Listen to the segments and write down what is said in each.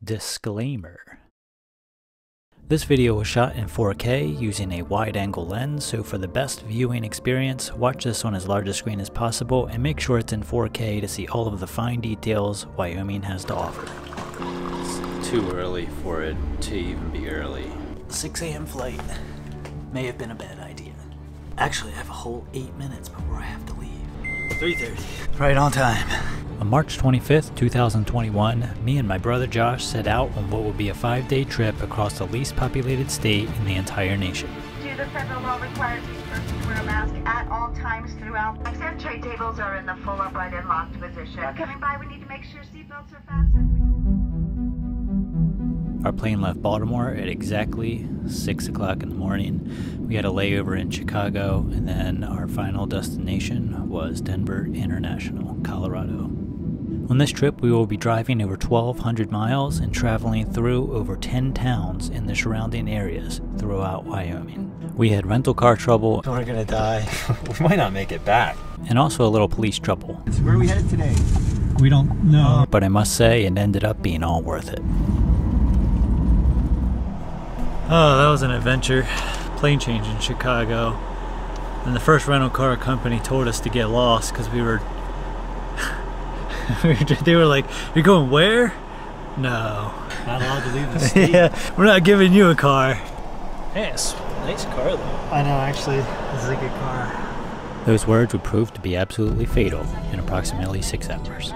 Disclaimer. This video was shot in 4K using a wide-angle lens, so for the best viewing experience, watch this on as large a screen as possible and make sure it's in 4K to see all of the fine details Wyoming has to offer. It's too early for it to even be early. 6 a.m. flight may have been a bad idea. Actually, I have a whole 8 minutes before I have to leave. 3:30. Right on time. On March 25th, 2021, me and my brother Josh set out on what will be a 5-day trip across the least populated state in the entire nation. The federal law requires each person to wear a mask at all times throughout. Except tray tables are in the full upright and locked position. Coming by, we need to make sure seatbelts are fastened. Our plane left Baltimore at exactly 6 o'clock in the morning. We had a layover in Chicago, and then our final destination was Denver International, Colorado. On this trip, we will be driving over 1,200 miles and traveling through over 10 towns in the surrounding areas throughout Wyoming. We had rental car trouble. We're gonna die. We might not make it back. And also a little police trouble. Where are we headed today? We don't know. But I must say, it ended up being all worth it. Oh, that was an adventure. Plane change in Chicago. And the first rental car company told us to get lost because we were... they were like, "You're going where?" No. Not allowed to leave the state. Yeah, we're not giving you a car. Hey, it's a nice car though. I know, actually, this is a good car. Those words would prove to be absolutely fatal in approximately 6 hours.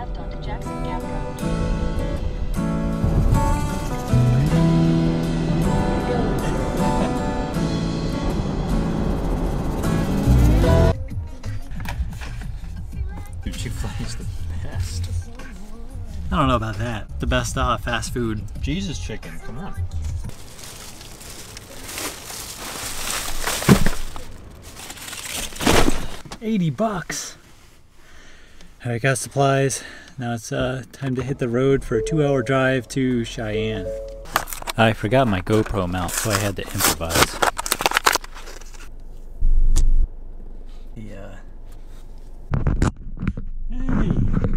Chick-fil-A is the best. I don't know about that. The best fast food. Jesus chicken, come on. $80. Alright, got supplies. Now it's time to hit the road for a 2-hour drive to Cheyenne. I forgot my GoPro mount, so I had to improvise.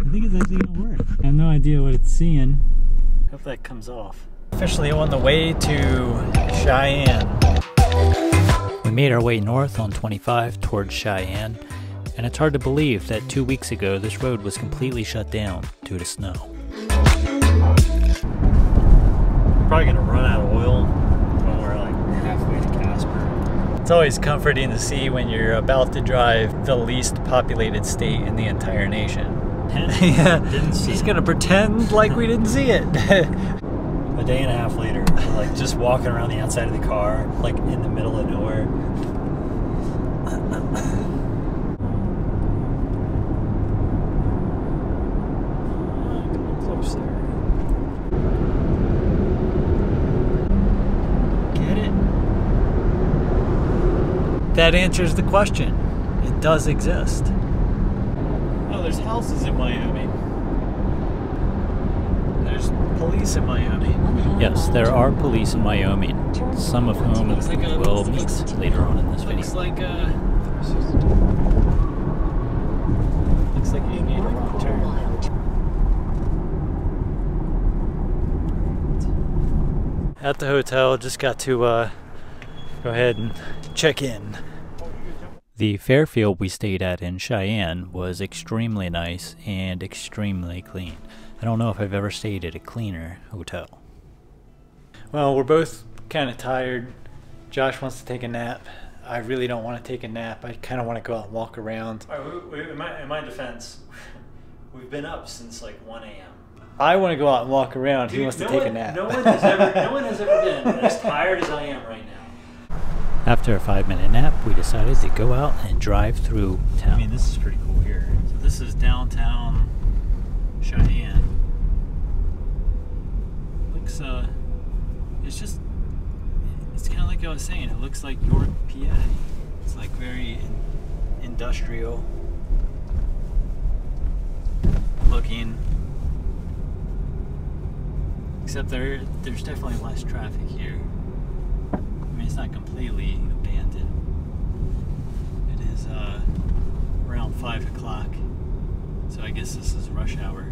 I think it's actually gonna work. I have no idea what it's seeing. Hope that comes off. Officially on the way to Cheyenne. We made our way north on 25 towards Cheyenne, and it's hard to believe that 2 weeks ago this road was completely shut down due to snow. Probably gonna run out of oil when we're like halfway to Casper. It's always comforting to see when you're about to drive the least populated state in the entire nation. Yeah, he's gonna pretend like we didn't see it. A day and a half later, we're like just walking around the outside of the car, like in the middle of nowhere. Close there. Get it? That answers the question. It does exist. Oh, there's houses in Wyoming. There's police in Wyoming. Yes, there are police in Wyoming, some of whom we'll meet later on in this video. Looks like you made a wrong turn. At the hotel, just got to go ahead and check in. The Fairfield we stayed at in Cheyenne was extremely nice and extremely clean. I don't know if I've ever stayed at a cleaner hotel. Well, we're both kind of tired. Josh wants to take a nap. I really don't want to take a nap. I kind of want to go out and walk around. All right, in my defense, we've been up since like 1 a.m. I want to go out and walk around. He wants to take a nap. No one has ever been as tired as I am right now. After a 5-minute nap, we decided to go out and drive through town. I mean, this is pretty cool here. So this is downtown Cheyenne. Looks, it's kind of like I was saying, it looks like York, PA. It's like very industrial looking. Except there's definitely less traffic here. I mean, it's not completely abandoned. It is around 5 o'clock, so I guess this is rush hour.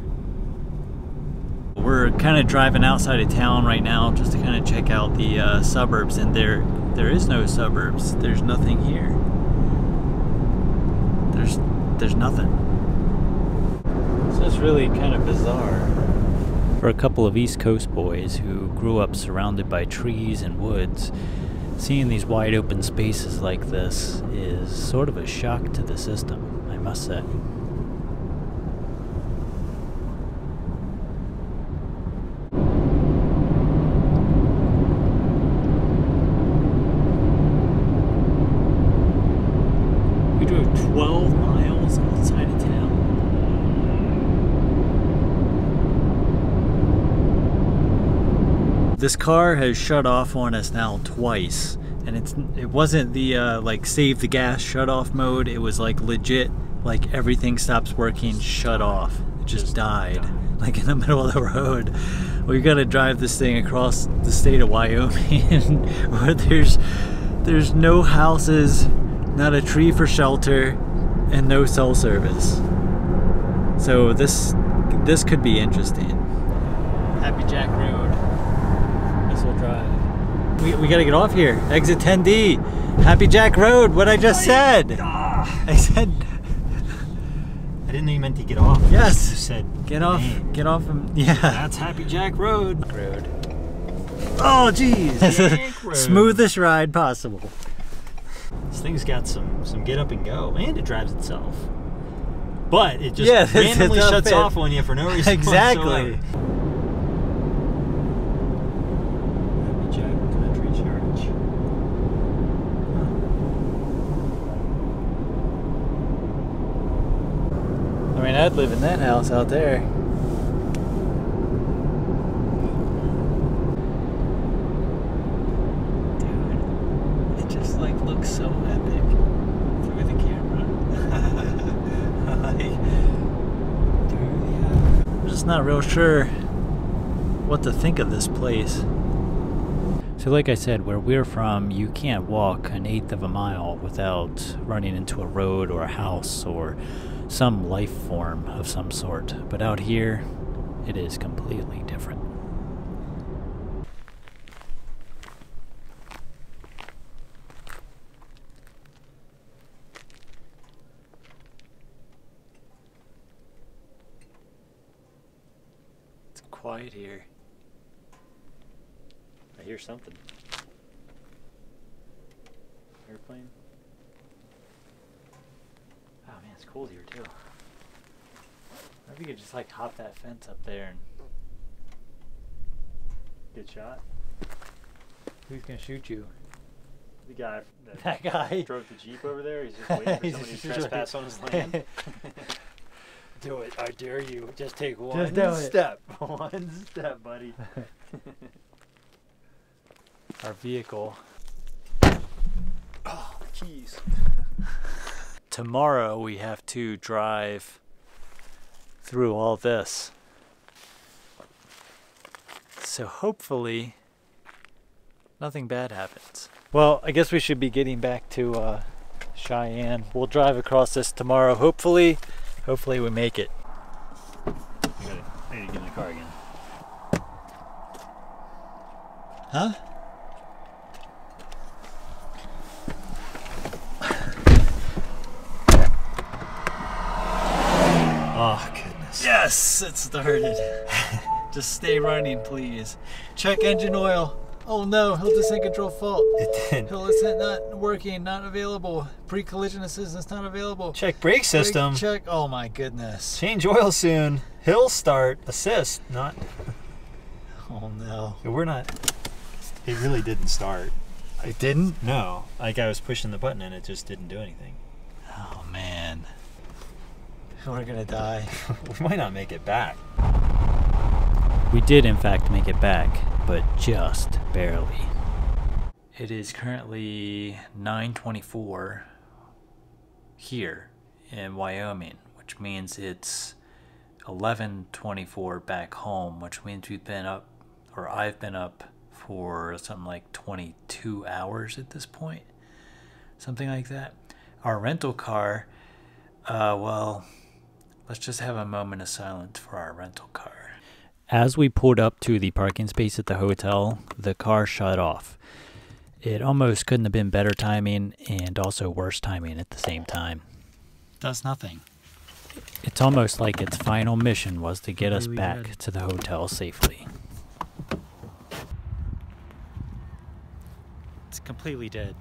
We're kind of driving outside of town right now just to kind of check out the suburbs, and there is no suburbs. There's nothing here. There's nothing. So it's really kind of bizarre. For a couple of East Coast boys who grew up surrounded by trees and woods, seeing these wide open spaces like this is sort of a shock to the system, I must say. We drove 12 miles outside of town. This car has shut off on us now twice, and it wasn't the like save the gas shut off mode. It was like legit, like everything stops working, shut off. It just died, like in the middle of the road. We gotta drive this thing across the state of Wyoming where there's no houses, not a tree for shelter, and no cell service. So this could be interesting. Happy Jack Road. Drive. We gotta get off here. Exit 10D. Happy Jack Road. What I just said. I said. I didn't know you meant to get off. Yes. You said get off. name. Get off. Yeah. That's Happy Jack Road. Oh jeez. Smoothest ride possible. This thing's got some get up and go, and it drives itself. But it just randomly shuts off on you for no reason. Exactly. Whatsoever. I mean, I'd live in that house out there. Dude, it just like looks so epic through the camera. Like, dude, yeah. I'm just not real sure what to think of this place. So like I said, where we're from, you can't walk an eighth of a mile without running into a road or a house or some life form of some sort. But out here, it is completely different. It's quiet here. I hear something. Airplane? Oh man, it's cold here too. Maybe you could just like hop that fence up there and get shot. Who's gonna shoot you? The guy that guy drove the Jeep over there. He's just waiting for somebody to trespass on his land. Do it, I dare you. Just take one step. One step, buddy. Our vehicle. Oh, the keys. Tomorrow we have to drive through all this. So hopefully nothing bad happens. Well, I guess we should be getting back to Cheyenne. We'll drive across this tomorrow. Hopefully we make it. I need to get in the car again. Huh? Oh, goodness. Yes, it started. Just stay running, please. Check engine oil. Oh no, hill descent control fault. It did. Hill descent not working, not available. Pre-collision assistance not available. Check brake system. Check. Oh my goodness. Change oil soon. Hill start. Assist. Not. Oh no. We're not. It really didn't start. It didn't? No. Like I was pushing the button and it just didn't do anything. Oh man. We're gonna die. We might not make it back. We did in fact make it back, but just barely. It is currently 9:24 here in Wyoming, which means it's 11:24 back home, which means we've been up, or I've been up for something like 22 hours at this point. Something like that. Our rental car, well, let's just have a moment of silence for our rental car. As we pulled up to the parking space at the hotel, the car shut off. It almost couldn't have been better timing and also worse timing at the same time. Does nothing. It's almost like its final mission was to get us back to the hotel safely. It's completely dead.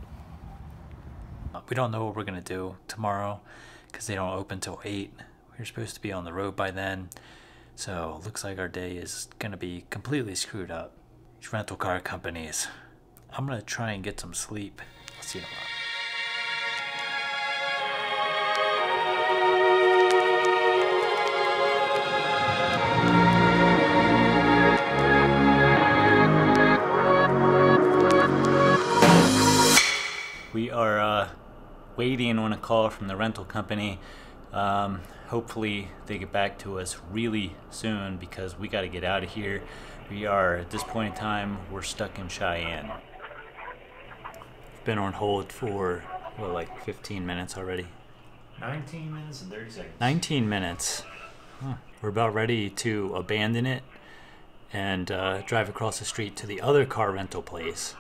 We don't know what we're going to do tomorrow because they don't open till 8. We're supposed to be on the road by then. So looks like our day is going to be completely screwed up. These rental car companies. I'm going to try and get some sleep. I'll see you tomorrow. We are waiting on a call from the rental company. Hopefully they get back to us really soon because we got to get out of here. We are, at this point in time, we're stuck in Cheyenne. Been on hold for, what, like 15 minutes already? 19 minutes and 30 seconds. 19 minutes. Huh. We're about ready to abandon it and drive across the street to the other car rental place.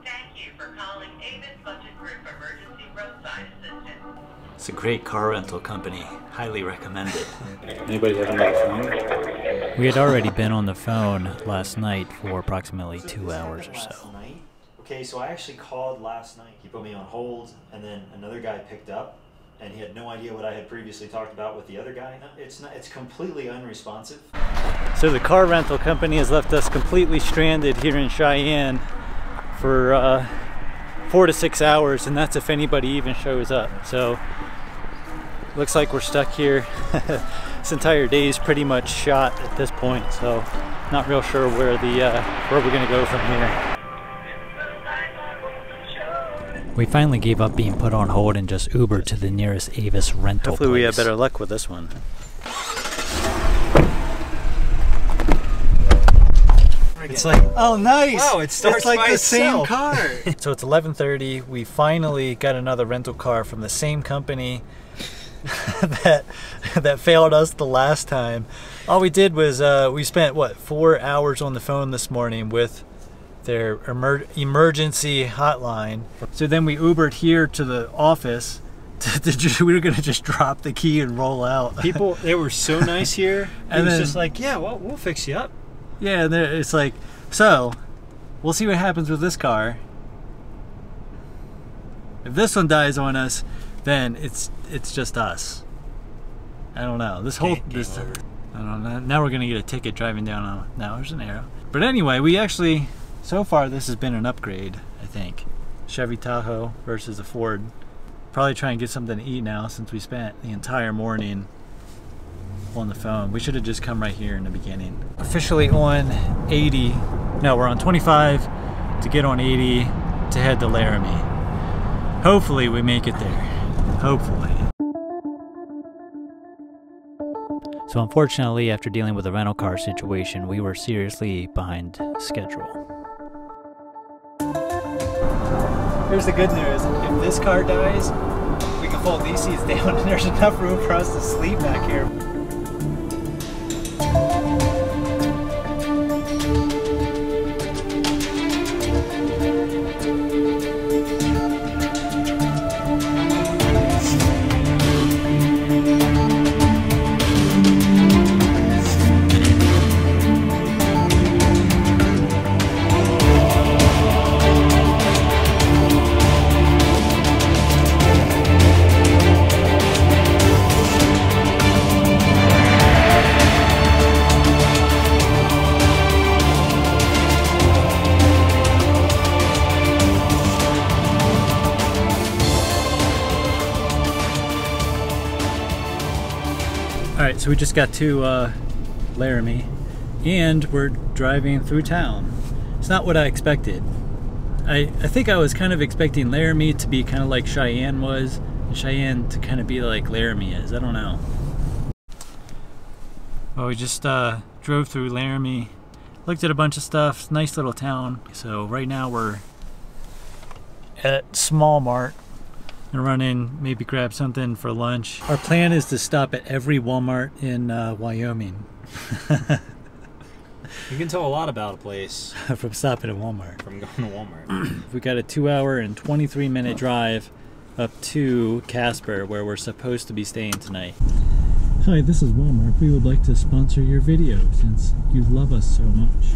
Thank you for calling Avis Budget Group Emergency Roadside Assistance. It's a great car rental company. Highly recommended. Anybody have another phone? We had already been on the phone last night for approximately 2 hours or so. Okay, so I actually called last night. He put me on hold, and then another guy picked up, and he had no idea what I had previously talked about with the other guy. It's completely unresponsive. So the car rental company has left us completely stranded here in Cheyenne for 4 to 6 hours, and that's if anybody even shows up. So looks like we're stuck here. This entire day is pretty much shot at this point, so not real sure where we're gonna go from here. We finally gave up being put on hold and just Ubered to the nearest Avis rental Hopefully place. we have better luck with this one. It's like, oh nice! Wow, it starts it's like by the itself. same car. So it's 11:30. We finally got another rental car from the same company that failed us the last time. All we did was we spent what 4 hours on the phone this morning with their emergency hotline. So then we Ubered here to the office. We were gonna just drop the key and roll out. People, they were so nice here. And it was then, just like, yeah, well, we'll fix you up. Yeah, and it's like, so we'll see what happens with this car. If this one dies on us, then it's just us. I don't know. This whole I don't know. Now we're gonna get a ticket driving down. Now there's an arrow. But anyway, we actually, so far this has been an upgrade. I think Chevy Tahoe versus a Ford. Probably try and get something to eat now since we spent the entire morning on the phone. We should have just come right here in the beginning. Officially on 80. No, we're on 25 to get on 80 to head to Laramie. Hopefully we make it there. Hopefully. So unfortunately, after dealing with the rental car situation, we were seriously behind schedule. Here's the good news. If this car dies, we can fold these seats down and there's enough room for us to sleep back here. Alright, so we just got to Laramie and we're driving through town. It's not what I expected. I think I was kind of expecting Laramie to be kind of like Cheyenne was, and Cheyenne to kind of be like Laramie is. I don't know. Well, we just drove through Laramie, looked at a bunch of stuff. Nice little town. So right now we're at Small Mart. And run in, maybe grab something for lunch. Our plan is to stop at every Walmart in Wyoming. You can tell a lot about a place from stopping at Walmart. from going to Walmart. We got a 2-hour and 23-minute drive up to Casper, where we're supposed to be staying tonight. Hi, this is Walmart. We would like to sponsor your video since you love us so much.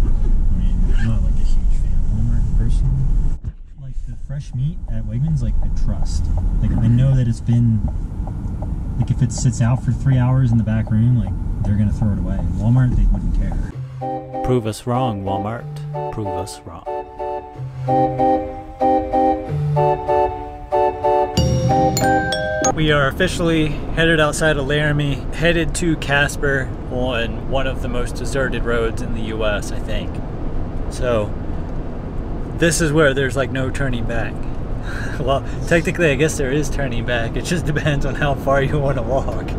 I mean, I'm not like a huge fan of Walmart personally. Like the fresh meat at Wegmans, like I trust. Like I know that it's been, like if it sits out for 3 hours in the back room, like they're gonna throw it away. Walmart, they wouldn't care. Prove us wrong, Walmart. Prove us wrong. We are officially headed outside of Laramie, headed to Casper on one of the most deserted roads in the US, I think. So, this is where there's like no turning back. Well, technically I guess there is turning back. It just depends on how far you want to walk.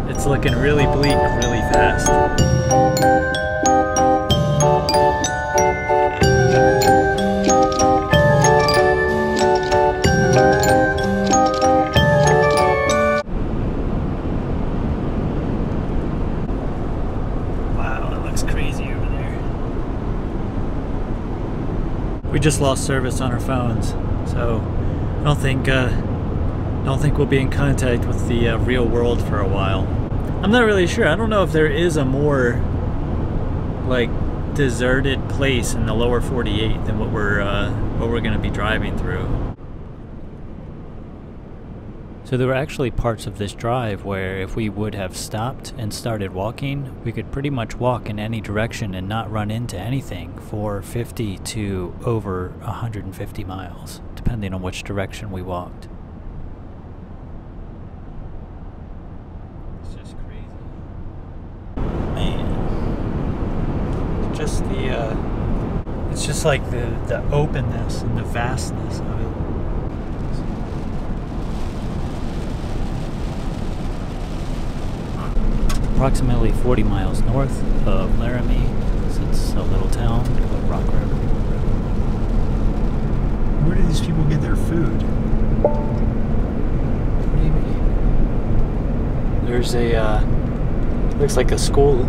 It's looking really bleak really fast. We just lost service on our phones, so I don't think we'll be in contact with the real world for a while. I'm not really sure. I don't know if there is a more like deserted place in the lower 48 than what we're going to be driving through. So there were actually parts of this drive where if we would have stopped and started walking, we could pretty much walk in any direction and not run into anything for 50 to over 150 miles, depending on which direction we walked. It's just crazy. Man. It's just it's just like the openness and the vastness of it. Approximately 40 miles north of Laramie sits a little town called Rock River. Where do these people get their food? What do you mean? There's a, looks like a school.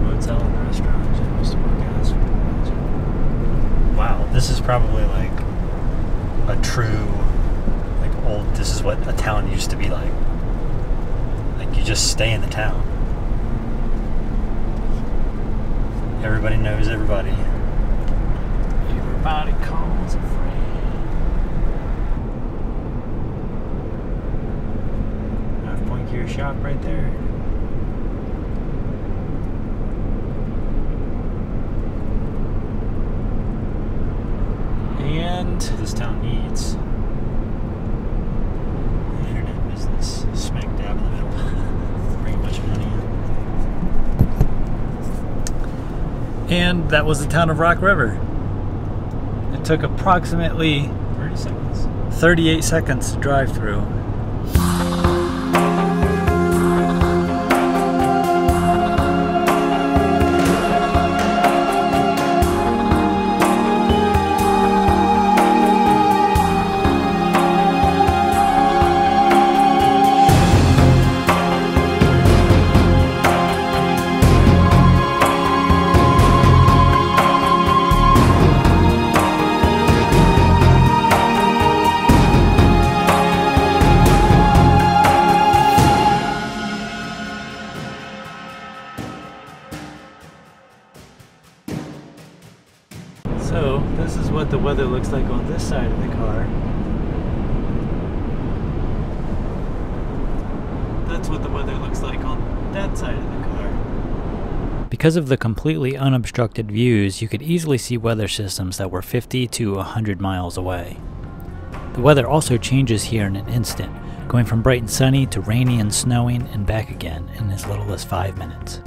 Hotel and restaurant. Wow, this is probably like a true, like old, this is what a town used to be like. You just stay in the town. Everybody knows everybody. Everybody calls a friend. 5-point gear shop right there. And what this town needs. The internet business. Smack dab in the middle. Bring a bunch of money in. And that was the town of Rock River. It took approximately 30 seconds. 38 seconds to drive through. So this is what the weather looks like on this side of the car. That's what the weather looks like on that side of the car. Because of the completely unobstructed views, you could easily see weather systems that were 50 to 100 miles away. The weather also changes here in an instant, going from bright and sunny to rainy and snowing and back again in as little as 5 minutes.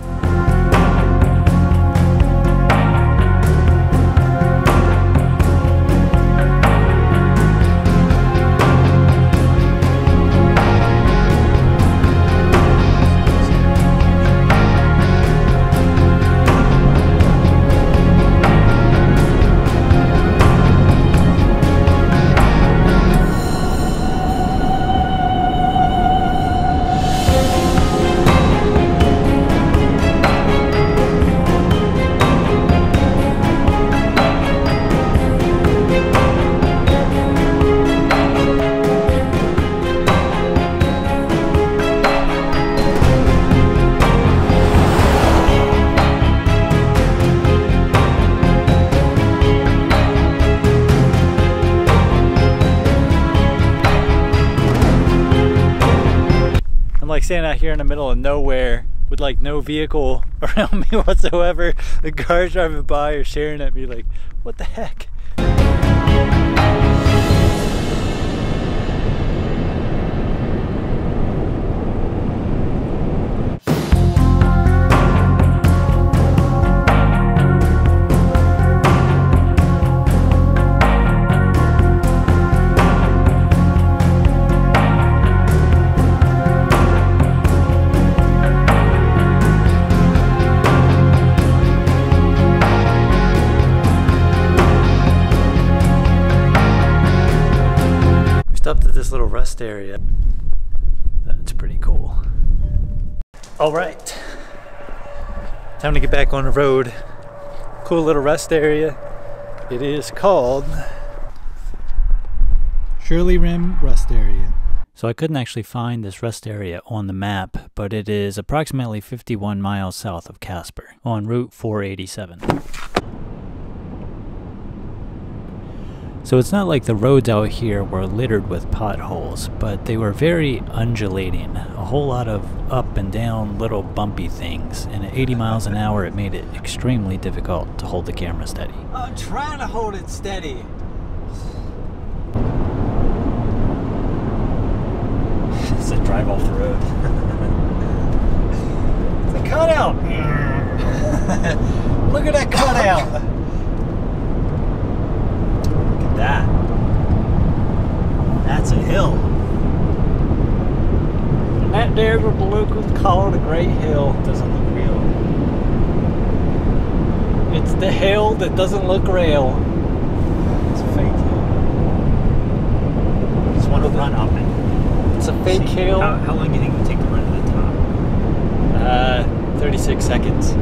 standing out here in the middle of nowhere with like no vehicle around me whatsoever. The cars driving by are staring at me like, what the heck? Up to this little rest area. That's pretty cool. All right, time to get back on the road. Cool little rest area. It is called Shirley Rim Rest Area. So I couldn't actually find this rest area on the map, but it is approximately 51 miles south of Casper on Route 487. So it's not like the roads out here were littered with potholes, but they were very undulating. A whole lot of up and down little bumpy things, and at 80 miles an hour it made it extremely difficult to hold the camera steady. I'm trying to hold it steady. It's a drive off the road. It's a cutout. Look at that cutout. That's a hill. And that there what the locals call the Great Hill. Doesn't look real. It's the hill that doesn't look real. It's a fake hill. Just want to run up it. It's a fake hill. How long do you think it would take to run to the top? 36 seconds.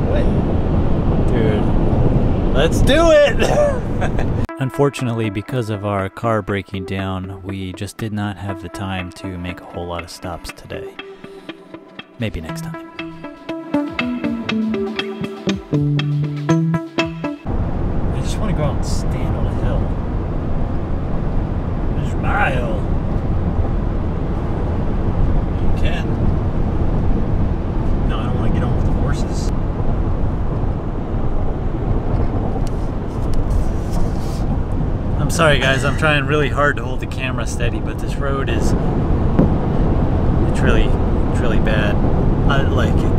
What? Dude, let's do it! Unfortunately, because of our car breaking down, we just did not have the time to make a whole lot of stops today. Maybe next time. I just want to go out and stand on a hill. This is my hill. You can. No, I don't want to get on with the horses. I'm sorry guys, I'm trying really hard to hold the camera steady, but this road is, it's really bad. I like it.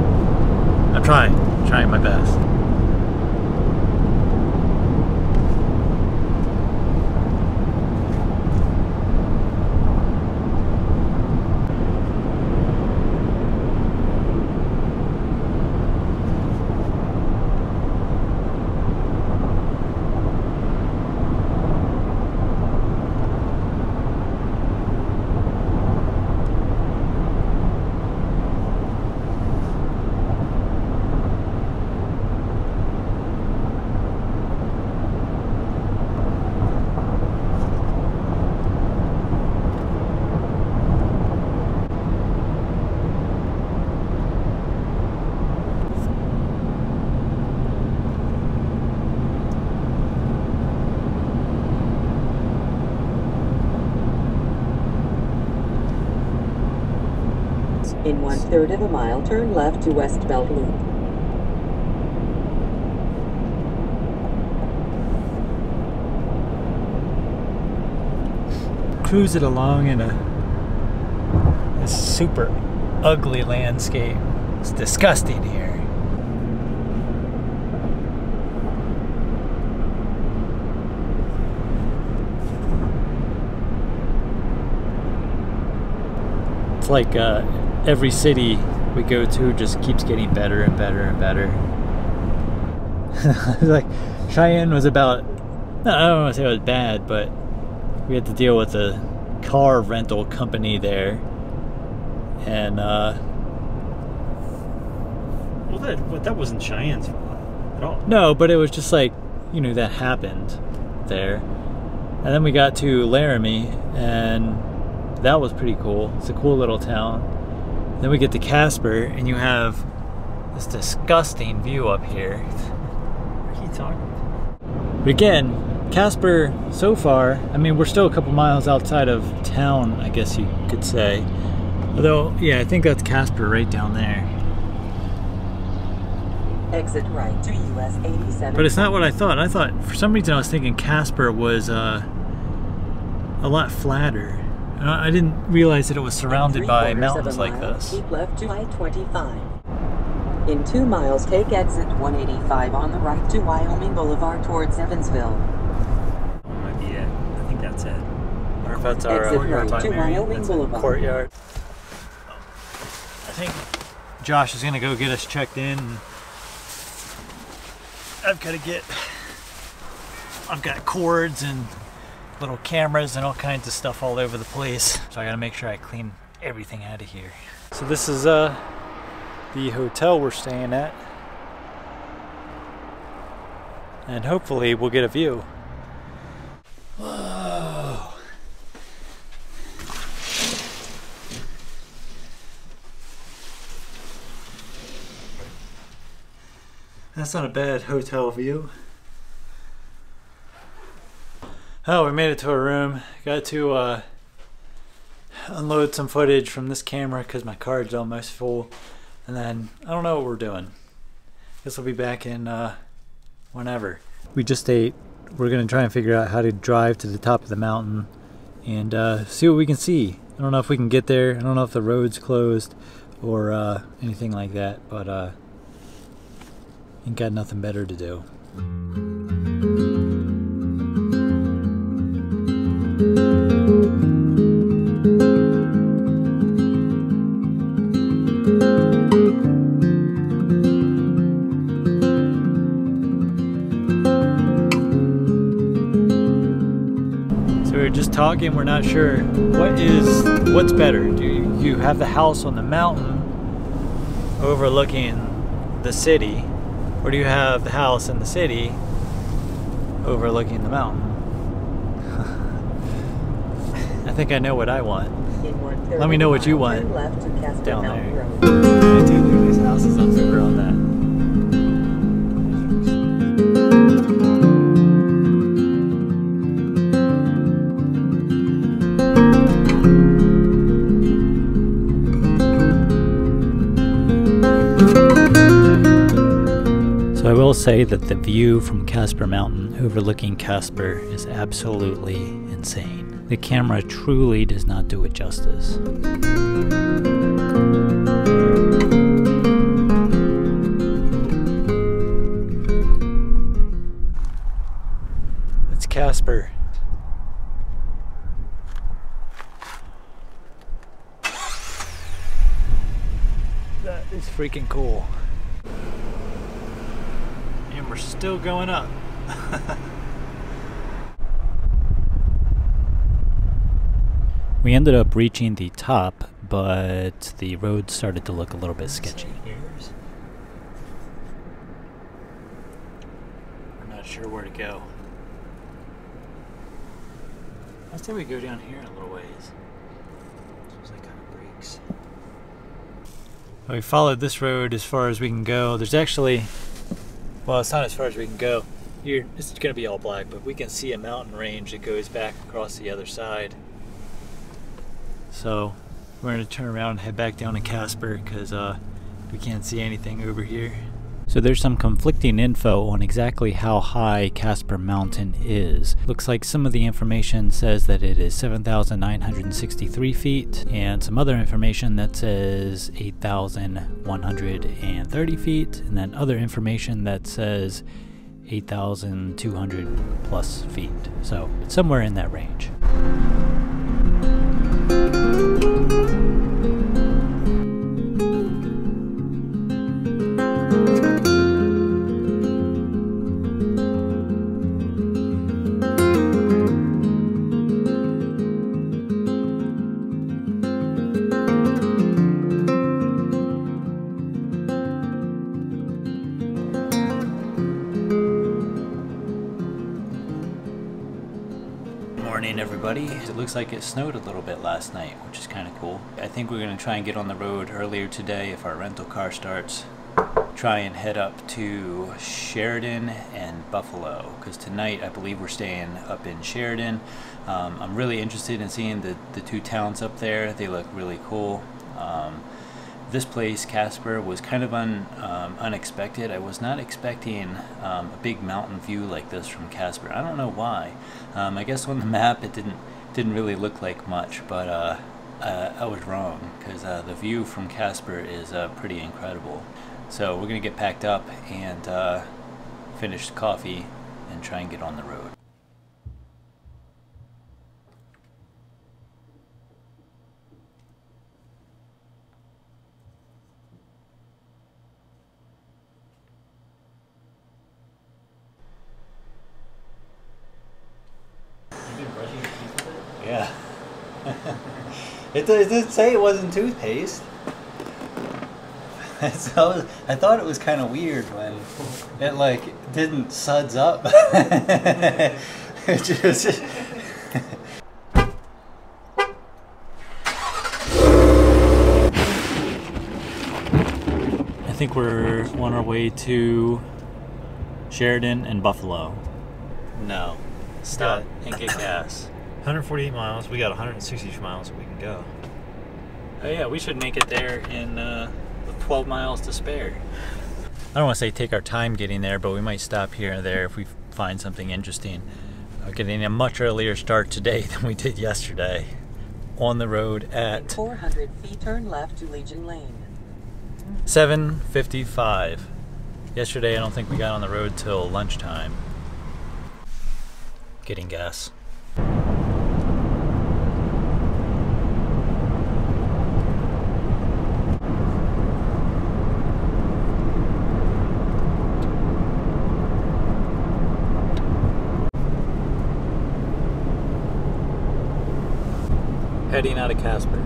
I'm trying my best. In 1/3 of a mile, turn left to West Belt Loop. Cruising along in a super ugly landscape. It's disgusting here. It's like every city we go to just keeps getting better and better and better. Like Cheyenne was about, I don't want to say it was bad, but we had to deal with a car rental company there, and Well, that wasn't Cheyenne's fault at all. no, but it was just like, you know, that happened there. And then we got to Laramie, and that was pretty cool. It's a cool little town. Then we get to Casper, and you have this disgusting view up here. What are you talking about? But again, Casper, so far, I mean, we're still a couple miles outside of town, I guess you could say. Although, yeah, I think that's Casper right down there. Exit right to US 87. But it's not what I thought. I thought, for some reason I was thinking Casper was a lot flatter. I didn't realize that it was surrounded by mountains like this. Keep left to I-25. In 2 miles, take exit 185 on the right to Wyoming Boulevard towards Evansville. Might be it. I think that's it. Or if that's our Exit right to Wyoming Boulevard. courtyard. I think Josh is gonna go get us checked in. I've got cords and little cameras and all kinds of stuff all over the place. So I gotta make sure I clean everything out of here. So this is the hotel we're staying at. And hopefully we'll get a view. Whoa. That's not a bad hotel view. Oh, we made it to a room. Got to unload some footage from this camera because my card's almost full. And then, I don't know what we're doing. Guess we'll be back in whenever. We just ate. We're gonna try and figure out how to drive to the top of the mountain and see what we can see. I don't know if we can get there. I don't know if the road's closed or anything like that, but ain't got nothing better to do. So we're just talking, we're not sure what's better. Do you have the house on the mountain overlooking the city, or do you have the house in the city overlooking the mountain? I think I know what I want. Let me know what you want down there. These houses up there on that. So I will say that the view from Casper Mountain overlooking Casper is absolutely insane. The camera truly does not do it justice. It's Casper. That is freaking cool. And we're still going up. We ended up reaching the top, but the road started to look a little bit sketchy. We're not sure where to go. I say we go down here a little ways. Seems like kind of breaks. We followed this road as far as we can go. There's actually, well, it's not as far as we can go. Here, it's gonna be all black, but we can see a mountain range that goes back across the other side. So we're going to turn around and head back down to Casper because we can't see anything over here. So there's some conflicting info on exactly how high Casper Mountain is. Looks like some of the information says that it is 7,963 feet, and some other information that says 8,130 feet, and then other information that says 8,200 plus feet. So it's somewhere in that range. Morning, everybody. It looks like it snowed a little bit last night, which is kind of cool. I think we're going to try and get on the road earlier today if our rental car starts. Try and head up to Sheridan and Buffalo, because tonight I believe we're staying up in Sheridan. I'm really interested in seeing the two towns up there. They look really cool. This place, Casper, was kind of unexpected. I was not expecting a big mountain view like this from Casper. I don't know why. I guess on the map it didn't really look like much, but I was wrong, because the view from Casper is pretty incredible. So we're gonna get packed up and finish the coffee and try and get on the road. Yeah. It did say it wasn't toothpaste. So I thought it was kind of weird when it like didn't suds up. It just I think we're on our way to Sheridan and Buffalo. No. Stop and get gas. 148 miles. We got 160 miles that we can go. Oh yeah, we should make it there in 12 miles to spare. I don't want to say take our time getting there, but we might stop here or there if we find something interesting. We're getting a much earlier start today than we did yesterday. On the road at 400 feet, turn left to Legion Lane. 7:55. Yesterday I don't think we got on the road till lunchtime. Getting gas. Heading out of Casper.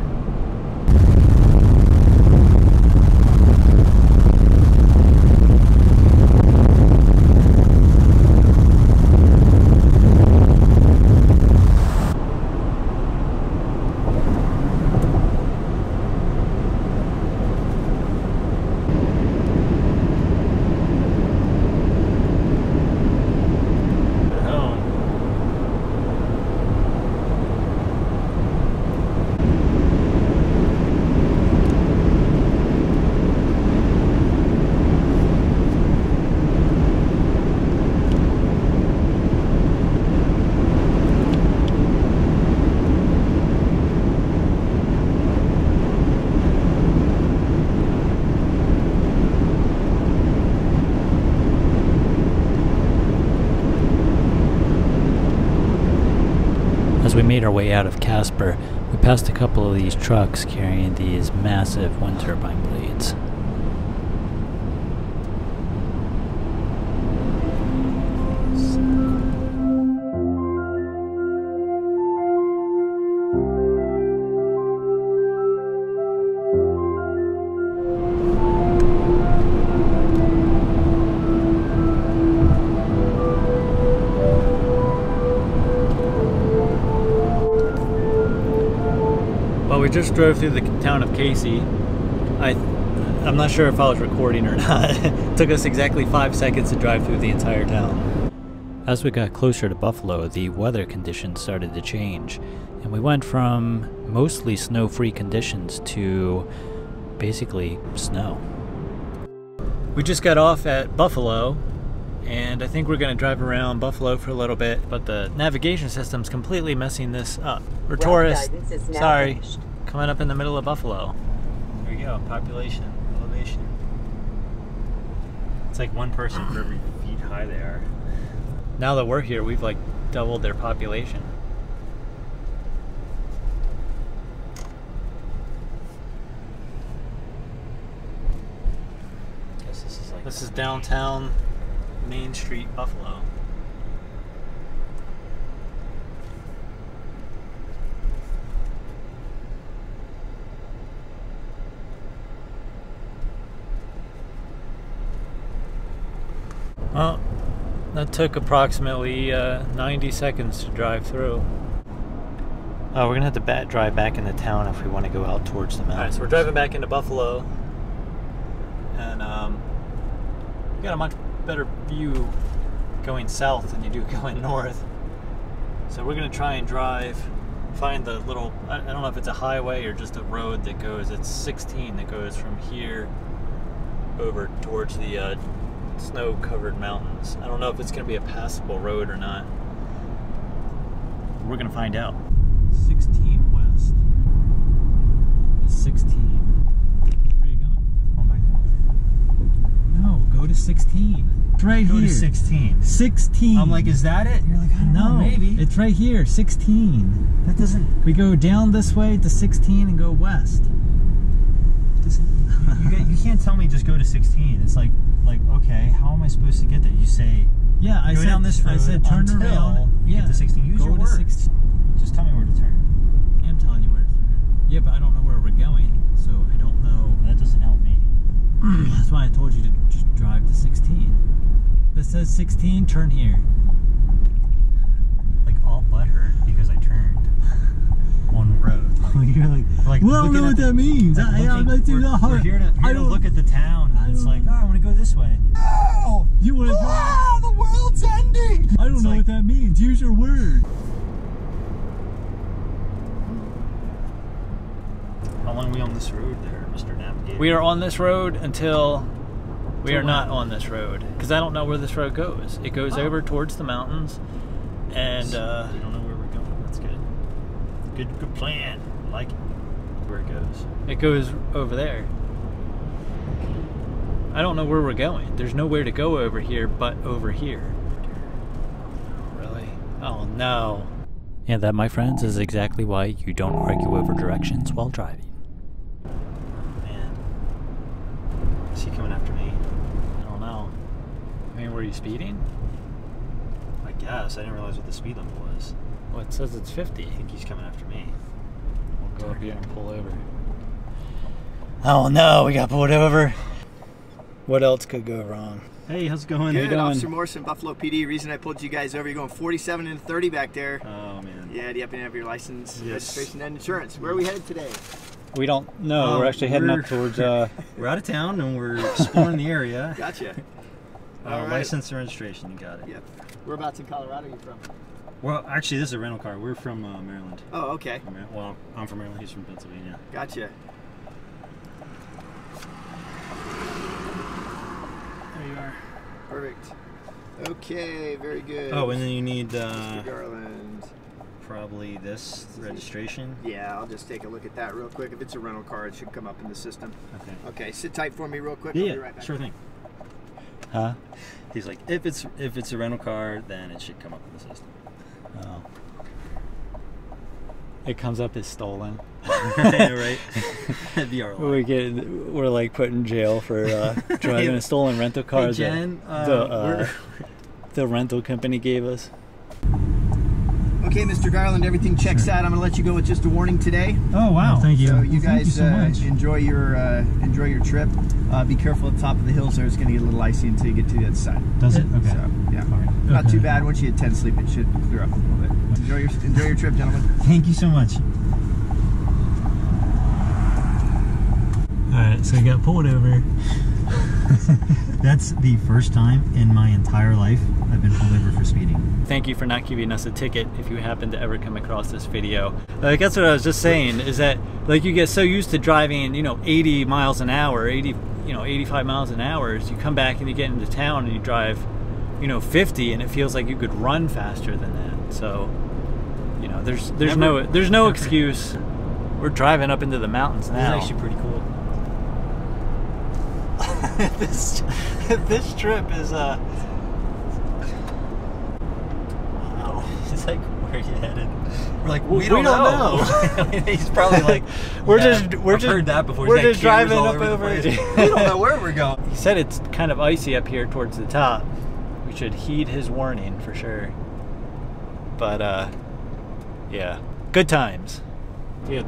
As we made our way out of Casper, we passed a couple of these trucks carrying these massive wind turbine blades. We just drove through the town of Casey. I'm not sure if I was recording or not. It took us exactly 5 seconds to drive through the entire town. As we got closer to Buffalo, the weather conditions started to change, and we went from mostly snow-free conditions to basically snow. We just got off at Buffalo, and I think we're going to drive around Buffalo for a little bit, but the navigation system's completely messing this up. We're tourists. Sorry. Finished. Coming up in the middle of Buffalo. There you go, population, elevation. It's like one person for every feet high they are. Now that we're here, we've like doubled their population. This is downtown Main Street, Buffalo. Well, that took approximately 90 seconds to drive through. Oh, we're gonna have to drive back into town if we want to go out towards the mountains. Alright, so we're driving back into Buffalo, and you got a much better view going south than you do going north. So we're gonna try and drive find the little, I don't know if it's a highway or just a road that goes, it's 16 that goes from here over towards the snow-covered mountains. I don't know if it's going to be a passable road or not. We're going to find out. 16 west. It's 16. Where are you going? Oh my God. No, go to 16. It's right here. Go to 16. 16. I'm like, is that it? You're like, I don't know, maybe. It's right here, 16. That doesn't... We go down this way to 16 and go west. You can't tell me just go to 16. It's like, okay, how am I supposed to get there? You say, yeah, I said down this road. I said turn around. Yeah, get to 16. Use your words. Just tell me where to turn. I'm telling you where to turn. Yeah, but I don't know where we're going, so I don't know. That doesn't help me. That's why I told you to just drive to 16. This says 16. Turn here. Like all butthurt because I turned on the road. You're like well, I don't know what that means. We're here to look at the town. And it's like, oh, I want to go this way. Oh, you want to go? Ah, the world's ending. I don't know what that means. Use your word. How long are we on this road there, Mr. Navigator? We are on this road until we are not on this road. Because I don't know where this road goes. It goes over towards the mountains. And we don't know where we're going. That's good. Good plan. I like it. Where it goes. It goes over there. I don't know where we're going. There's nowhere to go over here but over here. Really? Oh no. And that, my friends, is exactly why you don't argue over directions while driving. Oh man. Is he coming after me? I don't know. I mean, were you speeding? I guess. I didn't realize what the speed limit was. Well, it says it's 50. I think he's coming after me. We'll go up here and pull over. Oh no, we got pulled over. What else could go wrong? Hey, how's it going? Good, Officer Morrison, Buffalo PD. Reason I pulled you guys over, you're going 47 and 30 back there. Oh man. Yeah, do you happen to have your license, registration, and insurance? Where are we headed today? We don't know. We're actually heading up towards... we're out of town and we're exploring the area. Gotcha. Right. License and registration, you got it. Yep. Whereabouts in Colorado are you from? Well, actually, this is a rental car. We're from Maryland. Oh, okay. Well, I'm from Maryland. He's from Pennsylvania. Gotcha. There you are. Perfect. Okay, very good. Oh, and then you need Mr. Garland. Probably this registration. Yeah, I'll just take a look at that real quick. If it's a rental car, it should come up in the system. Okay. Okay, sit tight for me real quick. Yeah, I'll be right back. sure thing. Huh? He's like, if it's a rental car, then it should come up in the system. Oh. It comes up as stolen. Yeah, right. That'd be our line. We're like put in jail for driving a stolen rental car. Hey, Jen, the rental company gave us. Okay, Mr. Garland, everything checks out. I'm going to let you go with just a warning today. Oh wow! Oh, thank you. So you guys so much. enjoy your trip. Be careful at the top of the hills. There, it's going to get a little icy until you get to the other side. Does it? Okay. So, yeah. All right. Not too bad. Once you hit 10 sleep, it should clear up a little bit. Enjoy your trip, gentlemen. Thank you so much. All right, so we got pulled over. That's the first time in my entire life I've been pulled over for speeding. Thank you for not giving us a ticket if you happen to ever come across this video. Like, that's what I was just saying, is that like you get so used to driving, 80 miles an hour, 85 miles an hour, you come back and you get into town and you drive, 50, and it feels like you could run faster than that. So, there's no excuse. We're driving up into the mountains now. This is actually pretty cool. this trip is wow. It's like, where are you headed? We're like, we don't know. He's probably like, we're heard that before. We're just driving up over. We don't know where we're going. He said it's kind of icy up here towards the top. We should heed his warning for sure. But yeah, good times. Yeah,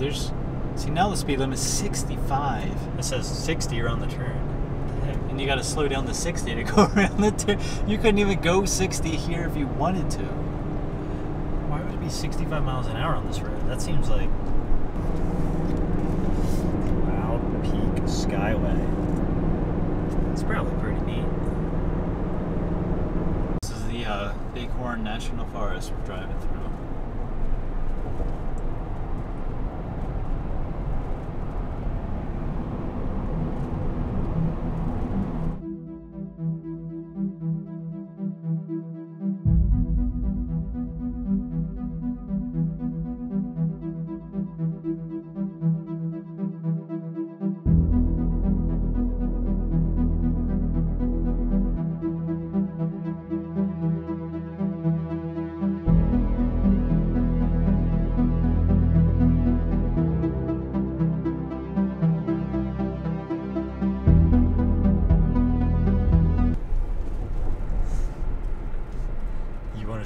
see, now the speed limit is 65. It says 60 around the turn. And you got to slow down to 60 to go around the turn. You couldn't even go 60 here if you wanted to. Why would it be 65 miles an hour on this road? That seems like Cloud Peak Skyway. It's probably pretty neat. This is the Bighorn National Forest we're driving through.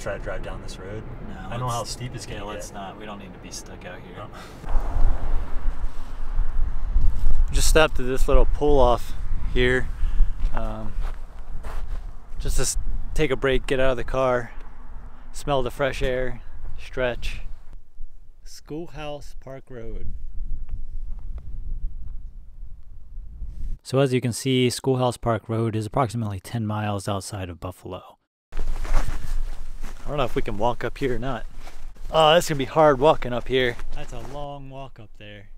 try to drive down this road? No. I know how steep it's getting. Yeah, let's not. We don't need to be stuck out here. No. Just stopped at this little pull off here. Just to take a break, get out of the car, smell the fresh air, stretch. Schoolhouse Park Road. So as you can see, Schoolhouse Park Road is approximately 10 miles outside of Buffalo. I don't know if we can walk up here or not. Oh, it's gonna be hard walking up here. That's a long walk up there.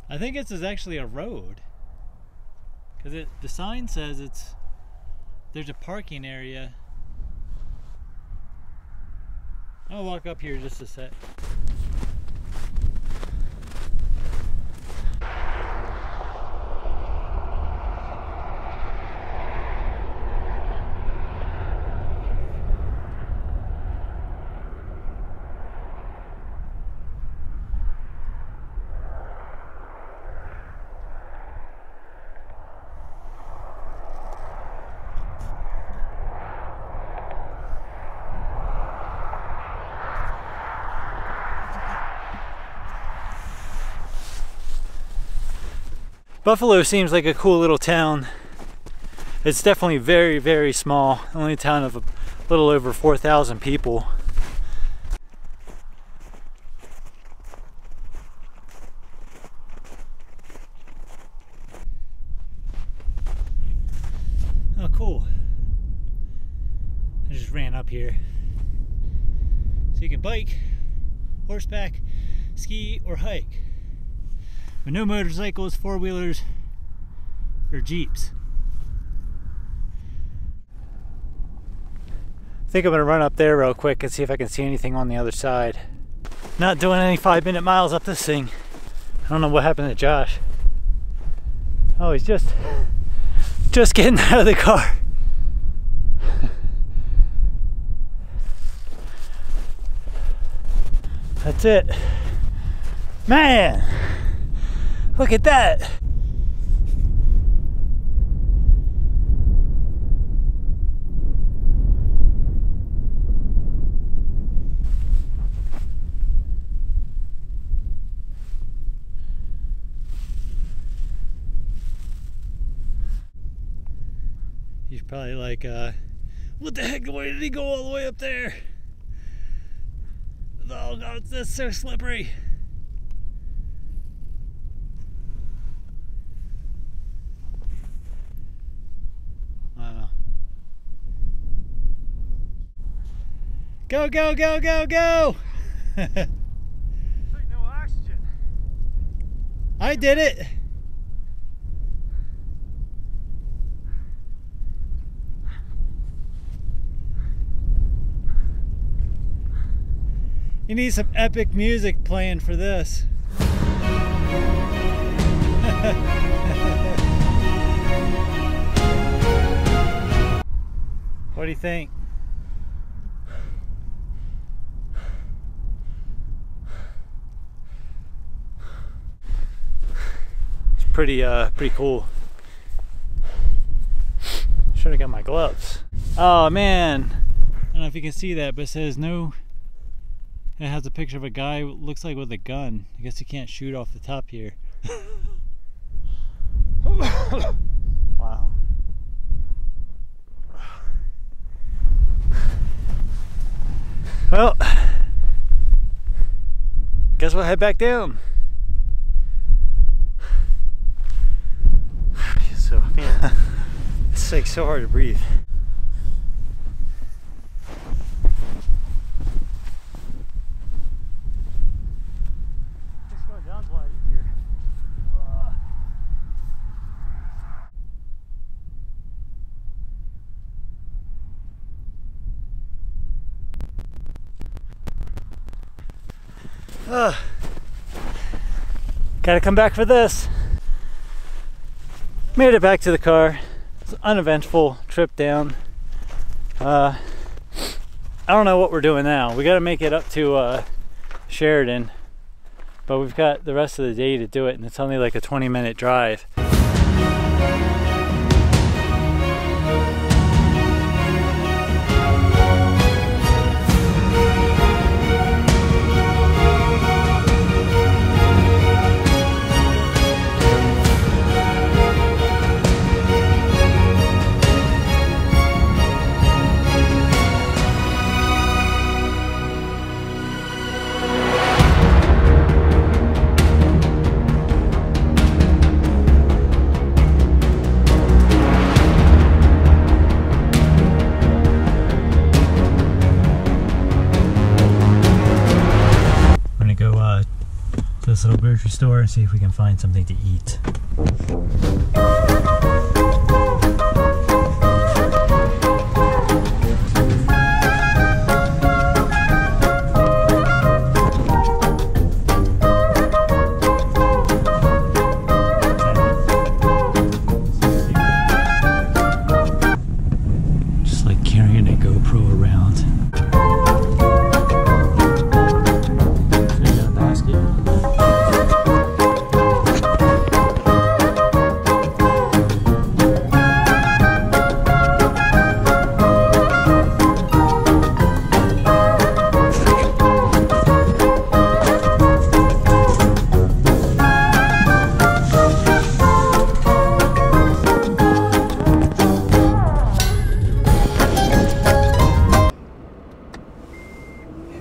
I think this is actually a road. Because the sign says there's a parking area. I'll walk up here just a sec. Buffalo seems like a cool little town. It's definitely very, very small. Only a town of a little over 4,000 people. Oh, cool. I just ran up here. So you can bike, horseback, ski, or hike. But no motorcycles, four-wheelers, or Jeeps. I think I'm gonna run up there real quick and see if I can see anything on the other side. Not doing any 5-minute miles up this thing. I don't know what happened to Josh. Oh, he's just getting out of the car. That's it. Man! Look at that! He's probably like, what the heck, why did he go all the way up there? Oh God, that's so slippery. Go, go, go, go, go! There's no oxygen. I did it! You need some epic music playing for this. What do you think? Pretty cool. Should have got my gloves. Oh man, I don't know if you can see that, but it says no. It has a picture of a guy who looks like with a gun. I guess he can't shoot off the top here. Wow. Well, guess we'll head back down. So, man, it's like so hard to breathe. Just going down's a lot easier. Gotta come back for this. Made it back to the car. It's an uneventful trip down. I don't know what we're doing now. We got to make it up to Sheridan, but we've got the rest of the day to do it, and it's only like a 20-minute drive. grocery store and see if we can find something to eat. Just like carrying a GoPro around.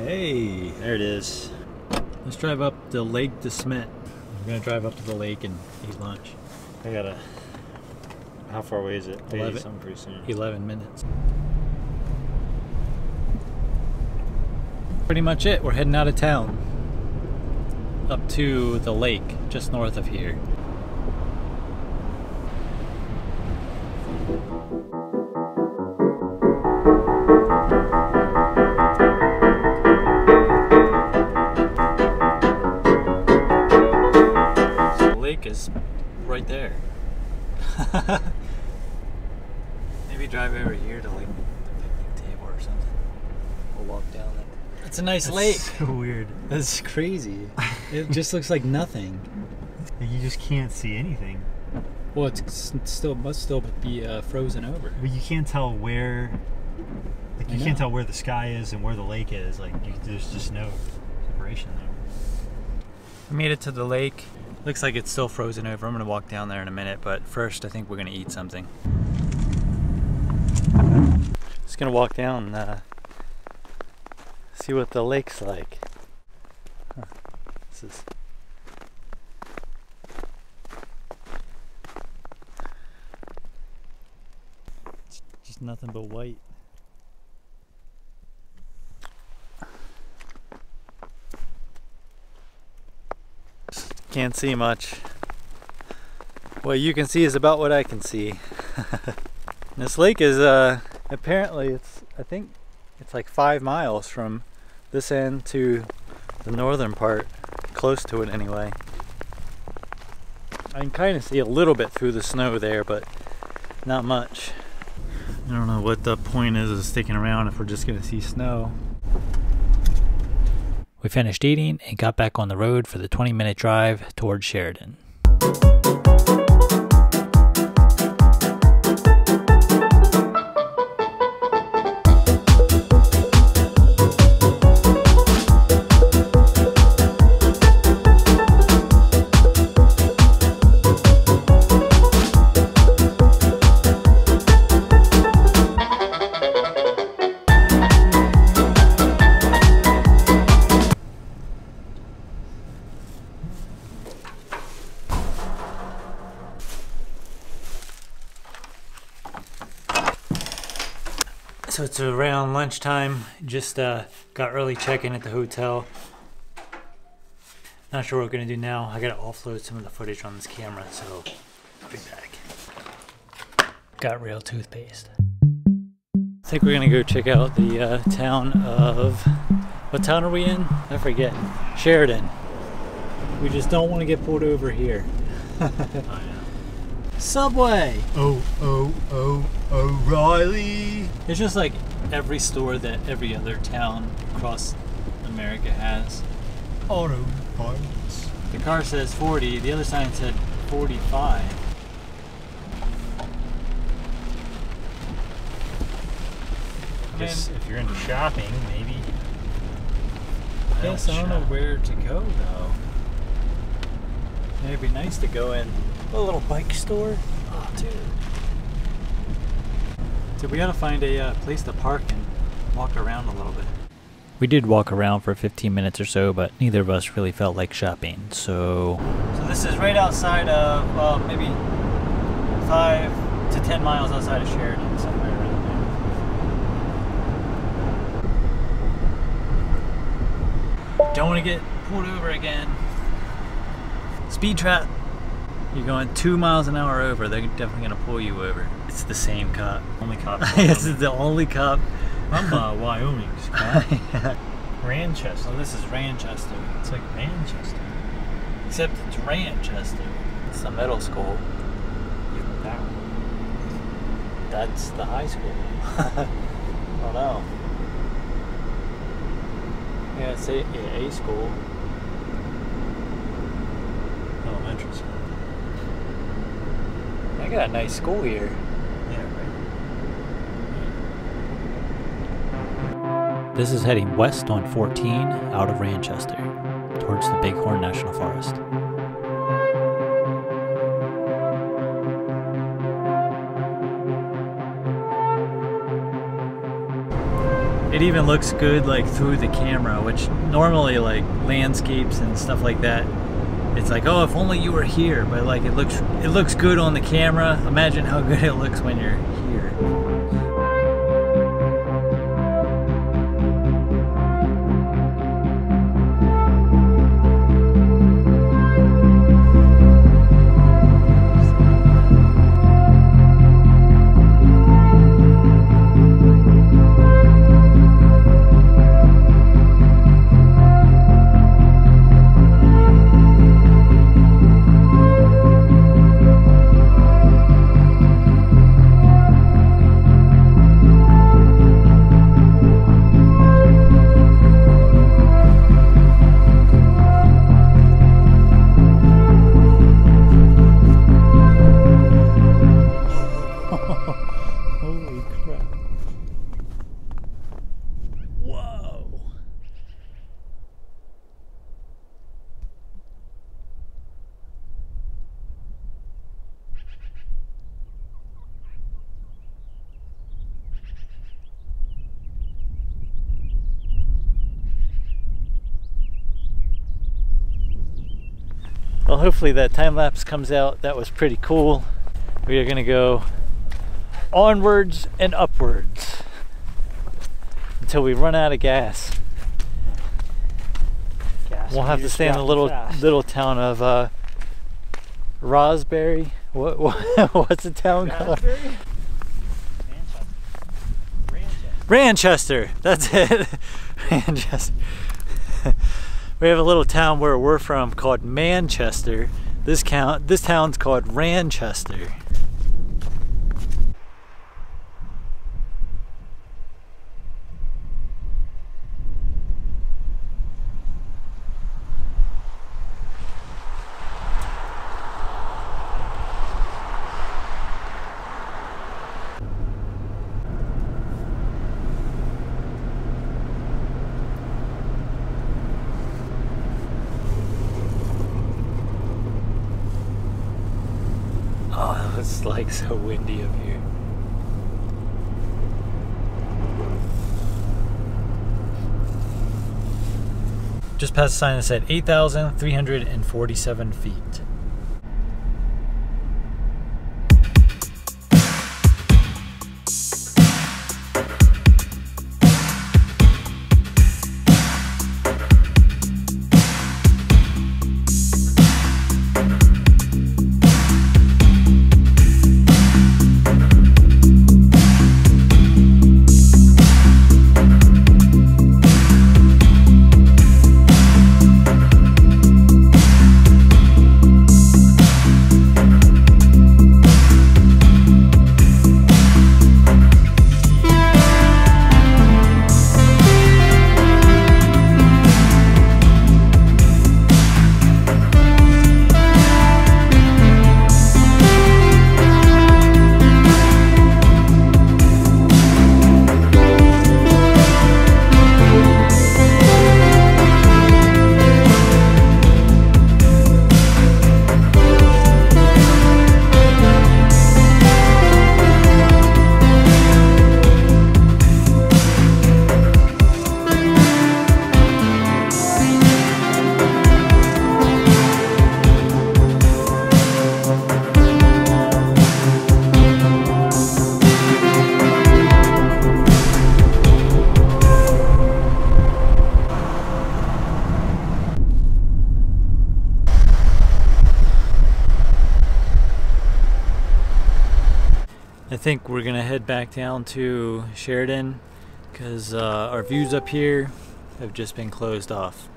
Hey, there it is. Let's drive up the lake to Smett. We're gonna drive up to the lake and eat lunch. I gotta. How far away is it? 11. Something pretty soon. 11 minutes. Pretty much it. We're heading out of town. Up to the lake, just north of here. Is right there. Maybe drive over here to like the picnic table or something. We'll walk down there. It's a nice lake. So weird. That's crazy. It just looks like nothing. You just can't see anything. Well, it's still must still be frozen over. But you can't tell where. Like you can't tell where the sky is and where the lake is. Like there's just no separation there. We made it to the lake. Looks like it's still frozen over. I'm gonna walk down there in a minute, but first I think we're gonna eat something. Just gonna walk down, see what the lake's like. Huh. This is just nothing but white. Can't see much. What you can see is about what I can see. This lake is apparently I think it's like 5 miles from this end to the northern part, close to it anyway. I can kind of see a little bit through the snow there, but not much. I don't know what the point is of sticking around if we're just gonna see snow. We finished eating and got back on the road for the 20-minute drive towards Sheridan. So it's around lunchtime. Just got early check-in at the hotel. Not sure what we're gonna do now. I gotta offload some of the footage on this camera, so I'll be back. Got real toothpaste. I think we're gonna go check out the town of, what town are we in? I forget. Sheridan. We just don't want to get pulled over here. Subway! Oh, O'Reilly! It's just like every store that every other town across America has. Auto parts. The car says 40, the other sign said 45. Guess if you're into shopping, maybe. I guess I don't know where to go though. Maybe it'd be nice to go in a little bike store. Oh, dude. So we gotta find a place to park and walk around a little bit. We did walk around for 15 minutes or so, but neither of us really felt like shopping, so this is right outside of, well, maybe 5 to 10 miles outside of Sheridan, somewhere around there. Don't want to get pulled over again. Speed trap. You're going 2 miles an hour over. They're definitely gonna pull you over. It's the same cop. Only cop. This is the only cop. I'm Wyoming. Scott. Yeah. Ranchester. Oh, this is Ranchester. It's like Manchester. Except it's Ranchester. It's the middle school. That one. That's the high school. I don't know. Yeah, it's A school. Elementary school. I got a nice school here. Yeah, right. This is heading west on 14 out of Ranchester towards the Bighorn National Forest. It even looks good like through the camera, which normally like landscapes and stuff like that, it's like, oh, if only you were here, but like it looks good on the camera. Imagine how good it looks when you're here. Holy crap. Whoa. Well, hopefully that time lapse comes out. That was pretty cool. We are going to go onwards and upwards until we run out of gas. We'll have to stay in the little town of Rosberry. What's the town called? Ranchester. That's it. Ranchester. We have a little town where we're from called Manchester. This town's called Ranchester. Oh, it's like so windy up here. Just past the sign that said 8,347 feet. I think we're gonna head back down to Sheridan because our views up here have just been closed off.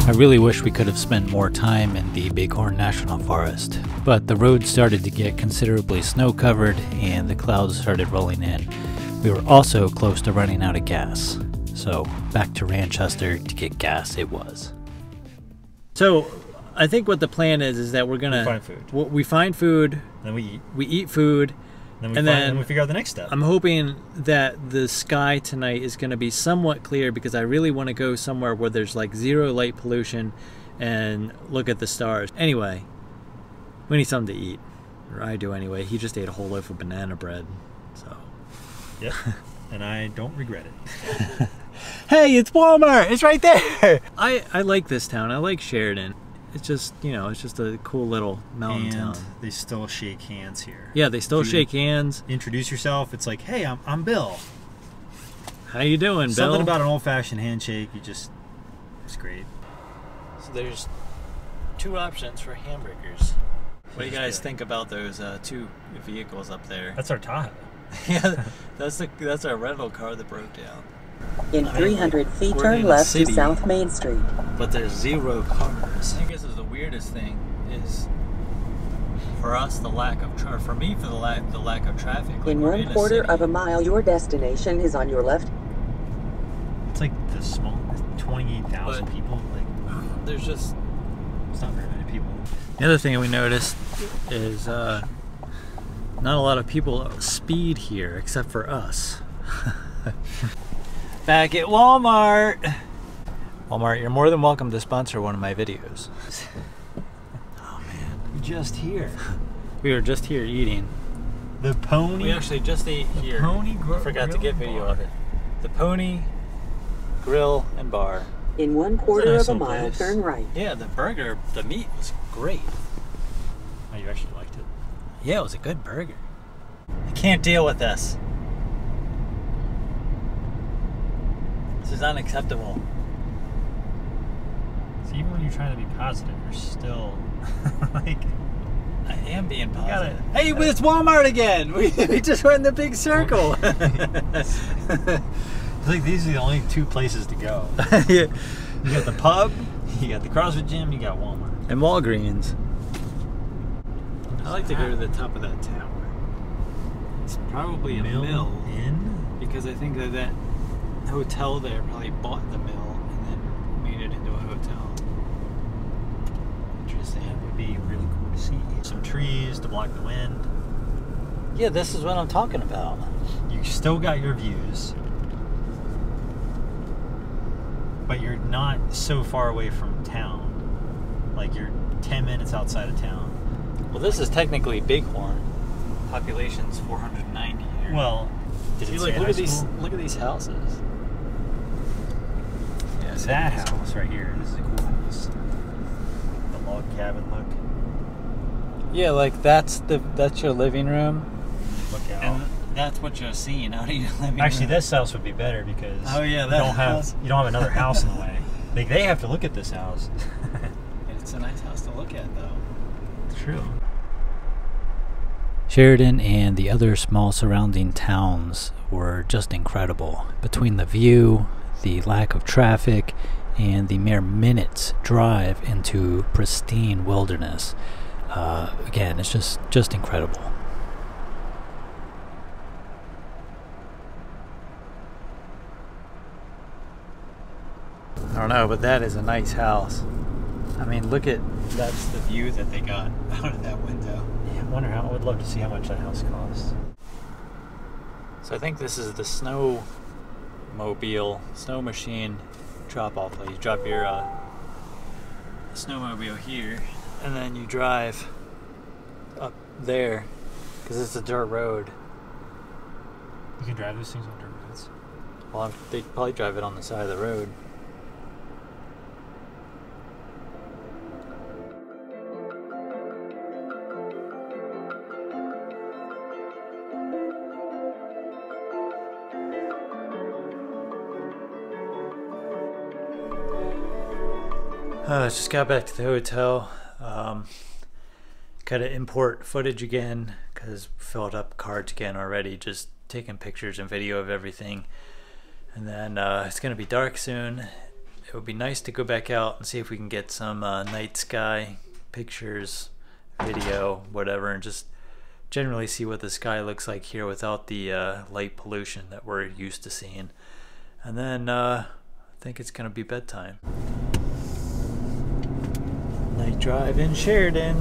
I really wish we could have spent more time in the Bighorn National Forest, but the road started to get considerably snow covered and the clouds started rolling in. We were also close to running out of gas, so back to Ranchester to get gas it was. So I think what the plan is that we're gonna find food. We find food, Then we eat. we eat food, Then we figure out the next step. I'm hoping that the sky tonight is going to be somewhat clear because I really want to go somewhere where there's like zero light pollution and look at the stars. Anyway, we need something to eat. Or I do anyway. He just ate a whole loaf of banana bread. So. Yep. And I don't regret it. Hey, it's Walmart! It's right there! I like this town. I like Sheridan. It's just, you know, it's just a cool little mountain town. They still shake hands here. Yeah, they still shake hands. Introduce yourself. It's like, hey, I'm Bill. How you doing, Bill? Something about an old-fashioned handshake. It's great. So there's two options for hamburgers. What do you guys think about those two vehicles up there? That's our Tahoe. Yeah, that's our rental car that broke down. In 300 feet, turn left to South Main Street. But there's zero cars. I guess the weirdest thing is for us the lack of for me for the lack of traffic. Like In 1/4 of a mile, your destination is on your left. It's like the small 28,000 people. Like there's just it's not very many people. The other thing we noticed is not a lot of people speed here except for us. Back at Walmart. Walmart, you're more than welcome to sponsor one of my videos. Oh man, Just here. we were just here eating. The Pony. We actually just ate here. Pony I forgot to get video of it. The Pony Grill and Bar. In 1/4 nice of a little mile, place. turn right. Yeah, the burger, the meat was great. Oh, you actually liked it? Yeah, it was a good burger. I can't deal with this. This is unacceptable. So even when you're trying to be positive, you're still like. I am being gotta- positive. Hey, it's Walmart again! We just went in the big circle. It's like these are the only two places to go. Yeah. You got the pub, you got the CrossFit gym, you got Walmart. And Walgreens. I like to go to the top of that tower. It's probably a mill. Inn? Because I think that hotel there probably bought the mill and then made it into a hotel. Interesting. That would be really cool to see. Some trees to block the wind. Yeah, this is what I'm talking about. You still got your views. But you're not so far away from town. Like you're 10 minutes outside of town. Well, this is technically Bighorn. Population's 490 here. Well, did see, it like, say look high at these. school? Look at these houses. Yeah, it's That nice. house right here. This is a cool house. The log cabin look. Yeah, like that's your living room, Look out. and that's what you're seeing out of your living Actually, room. this house would be better because Oh, yeah, you that don't house. have another house in the way. Like they have to look at this house. It's a nice house to look at, though. True. Sheridan and the other small surrounding towns were just incredible. Between the view, the lack of traffic, and the mere minutes drive into pristine wilderness. Again, it's just incredible. I don't know, but that is a nice house. I mean, look at, that's the view that they got out of that window. Yeah, I wonder I would love to see how much that house costs. So I think this is the snow machine, drop-off place. You drop your snowmobile here, and then you drive up there, because it's a dirt road. You can drive those things on dirt roads? Well, they probably drive it on the side of the road. Just got back to the hotel. Gotta import footage again because filled up cards again already, just taking pictures and video of everything. And then it's gonna be dark soon. It would be nice to go back out and see if we can get some night sky pictures, video, whatever, and just generally see what the sky looks like here without the light pollution that we're used to seeing. And then I think it's gonna be bedtime. Night drive in Sheridan.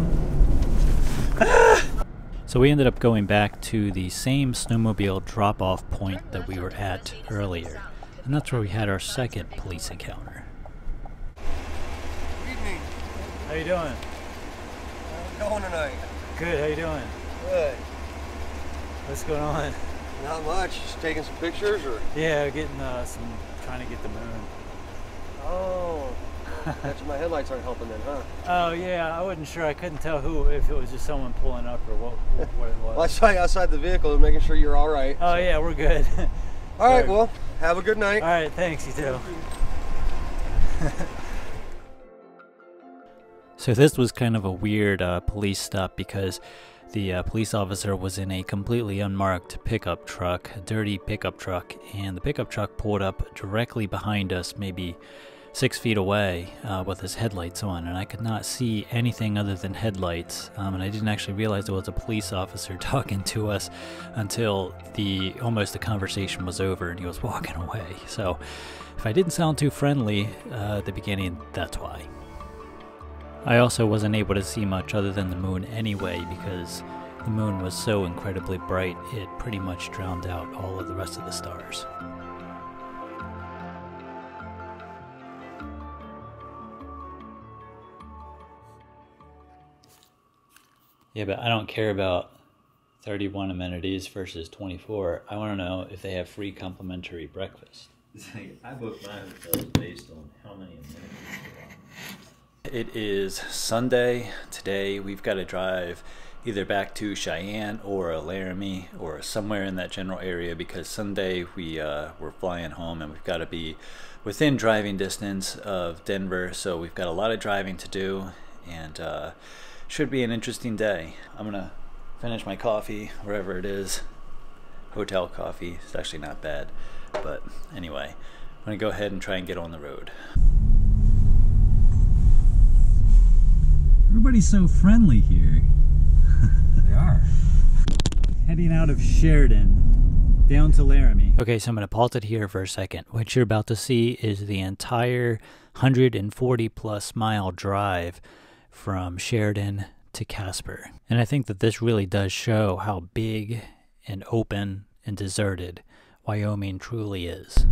So we ended up going back to the same snowmobile drop-off point that we were at earlier, and that's where we had our second police encounter. Good evening. How you doing? How's it going tonight? Good. How you doing? Good. What's going on? Not much. Just taking some pictures, or? Yeah, getting trying to get the moon. Oh, that's my headlights aren't helping then, huh? Oh yeah, I wasn't sure. I couldn't tell if it was just someone pulling up or what it was. Well, I saw you outside the vehicle, making sure you're all right. Oh yeah, we're good. All right. Well, have a good night. All right, thanks. You too. So this was kind of a weird police stop because the police officer was in a completely unmarked pickup truck, a dirty pickup truck, and the pickup truck pulled up directly behind us, maybe 6 feet away, with his headlights on, and I could not see anything other than headlights, and I didn't actually realize it was a police officer talking to us until almost the conversation was over and he was walking away. So if I didn't sound too friendly at the beginning, that's why. I also wasn't able to see much other than the moon anyway, because the moon was so incredibly bright it pretty much drowned out all of the rest of the stars. Yeah, but I don't care about 31 amenities versus 24. I want to know if they have free complimentary breakfast. I booked my hotels based on how many amenities there are. It is Sunday. Today we've got to drive either back to Cheyenne or Laramie or somewhere in that general area, because Sunday we're flying home and we've got to be within driving distance of Denver. So we've got a lot of driving to do, and should be an interesting day. I'm gonna finish my coffee wherever it is. Hotel coffee. It's actually not bad, but anyway, I'm gonna go ahead and try and get on the road. Everybody's so friendly here. They are. Heading out of Sheridan down to Laramie. Okay, so I'm gonna pause it here for a second. What you're about to see is the entire 140 plus mile drive from Sheridan to Casper. And I think that this really does show how big and open and deserted Wyoming truly is.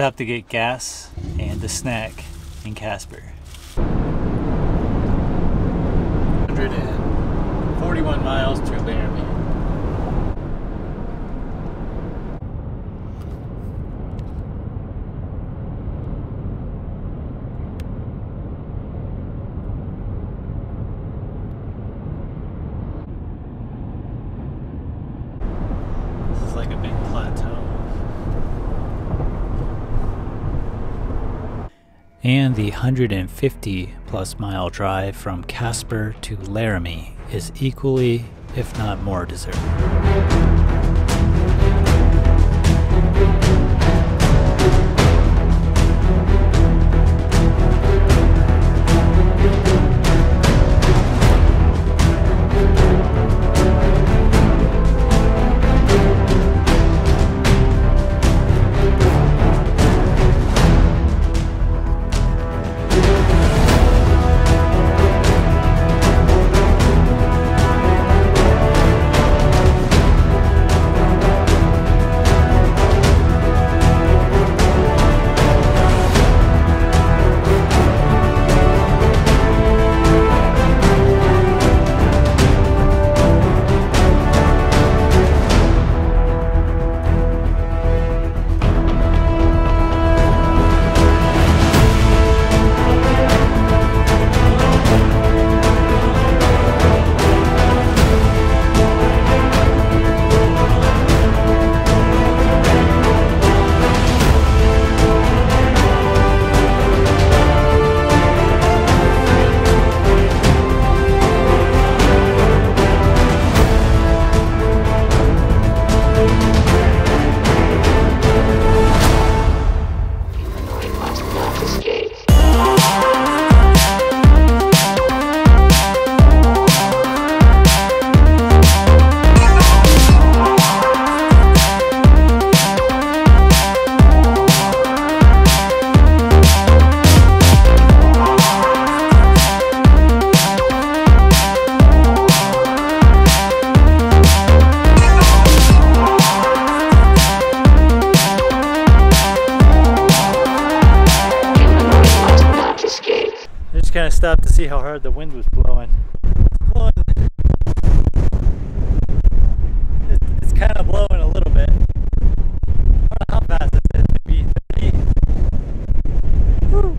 Stopped to get gas and a snack in Casper. 141 miles to Laramie. This is like a big plateau. And the 150 plus mile drive from Casper to Laramie is equally, if not more, deserved. Kind of stopped to see how hard the wind was blowing. It's kind of blowing a little bit. I don't know how fast it is, maybe 30. Woo.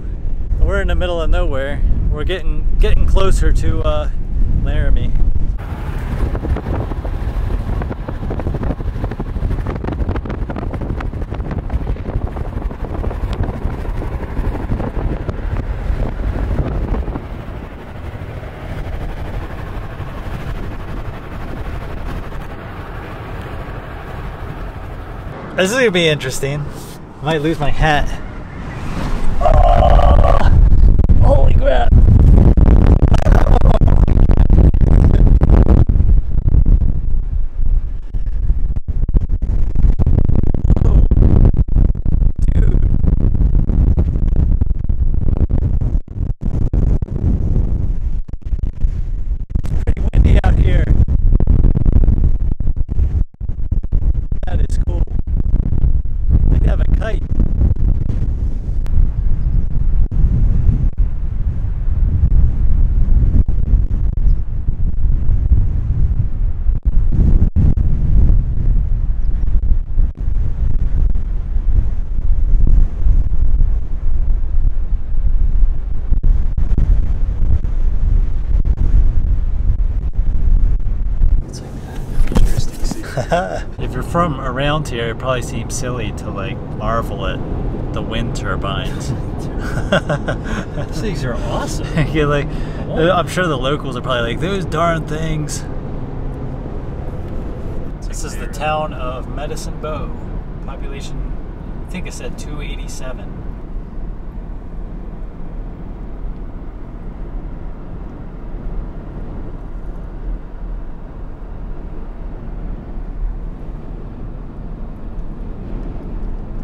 We're in the middle of nowhere. We're getting closer to Laramie. This is gonna be interesting. I might lose my hat. Oh, holy crap! If you're from around here, it probably seems silly to like marvel at the wind turbines. These things are awesome. You're like, I'm sure the locals are probably like, those darn things. This is the town of Medicine Bow. Population, I think it said 287.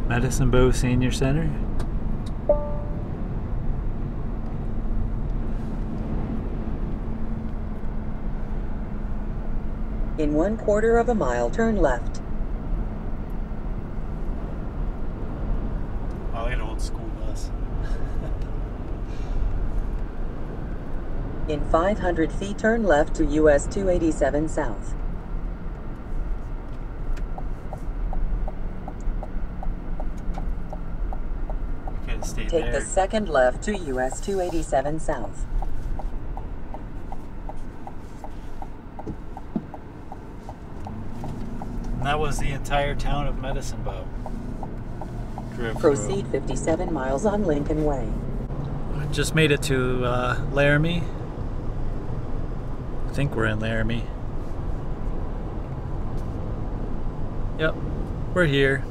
Medicine Bow Senior Center. In 1/4 of a mile, turn left. In 500 feet, turn left to US 287 South. Take the second left to US 287 South. And that was the entire town of Medicine Bow. Proceed 57 miles on Lincoln Way. Just made it to Laramie. I think we're in Laramie. Yep, we're here.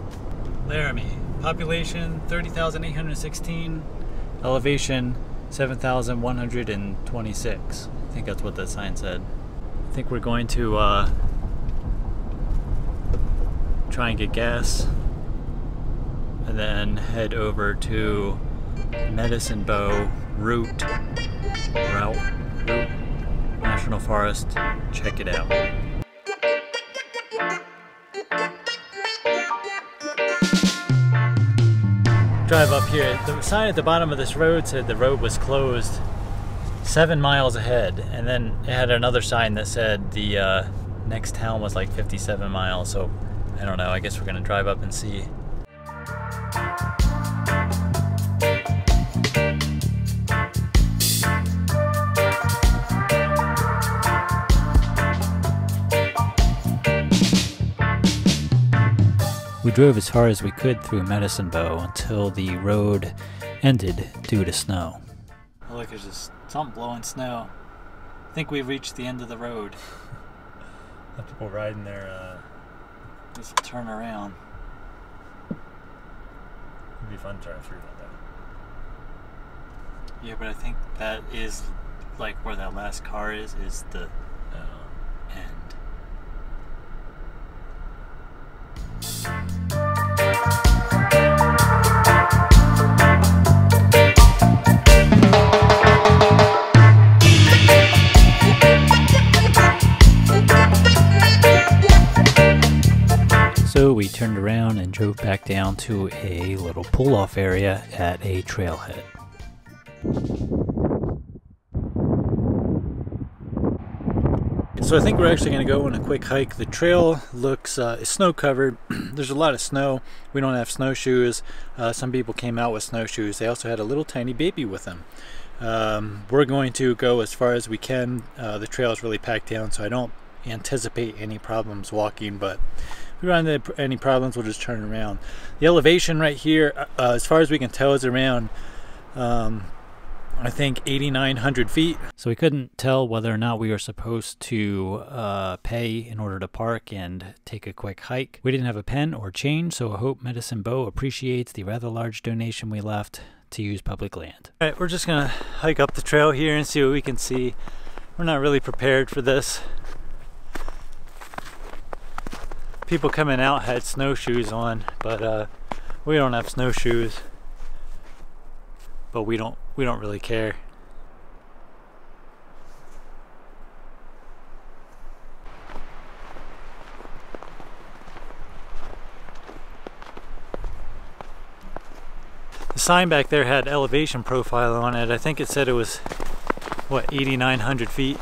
Laramie. Population 30,816. Elevation 7,126. I think that's what that sign said. I think we're going to try and get gas and then head over to Medicine Bow-Routt National Forest. Check it out. Drive up here. The sign at the bottom of this road said the road was closed 7 miles ahead, and then it had another sign that said the next town was like 57 miles. So I don't know, I guess we're gonna drive up and see. We drove as far as we could through Medicine Bow until the road ended due to snow. Oh, look, there's just something blowing snow. I think we've reached the end of the road. Have people riding their just turn around. It'd be fun turning through that though. Yeah, but I think that is like where that last car is the end. So we turned around and drove back down to a little pull-off area at a trailhead. So I think we're actually going to go on a quick hike. The trail looks snow covered. There's a lot of snow. We don't have snowshoes. Some people came out with snowshoes. They also had a little tiny baby with them. We're going to go as far as we can. The trail is really packed down, so I don't anticipate any problems walking, but if we run into any problems, we'll just turn around. The elevation right here, as far as we can tell, is around I think 8,900 feet. So we couldn't tell whether or not we were supposed to pay in order to park and take a quick hike. We didn't have a pen or change, so I hope Medicine Bow appreciates the rather large donation we left to use public land. All right, we're just gonna hike up the trail here and see what we can see. We're not really prepared for this. People coming out had snowshoes on, but we don't have snowshoes. But we don't really care. The sign back there had elevation profile on it. I think it said it was, what, 8,900 feet?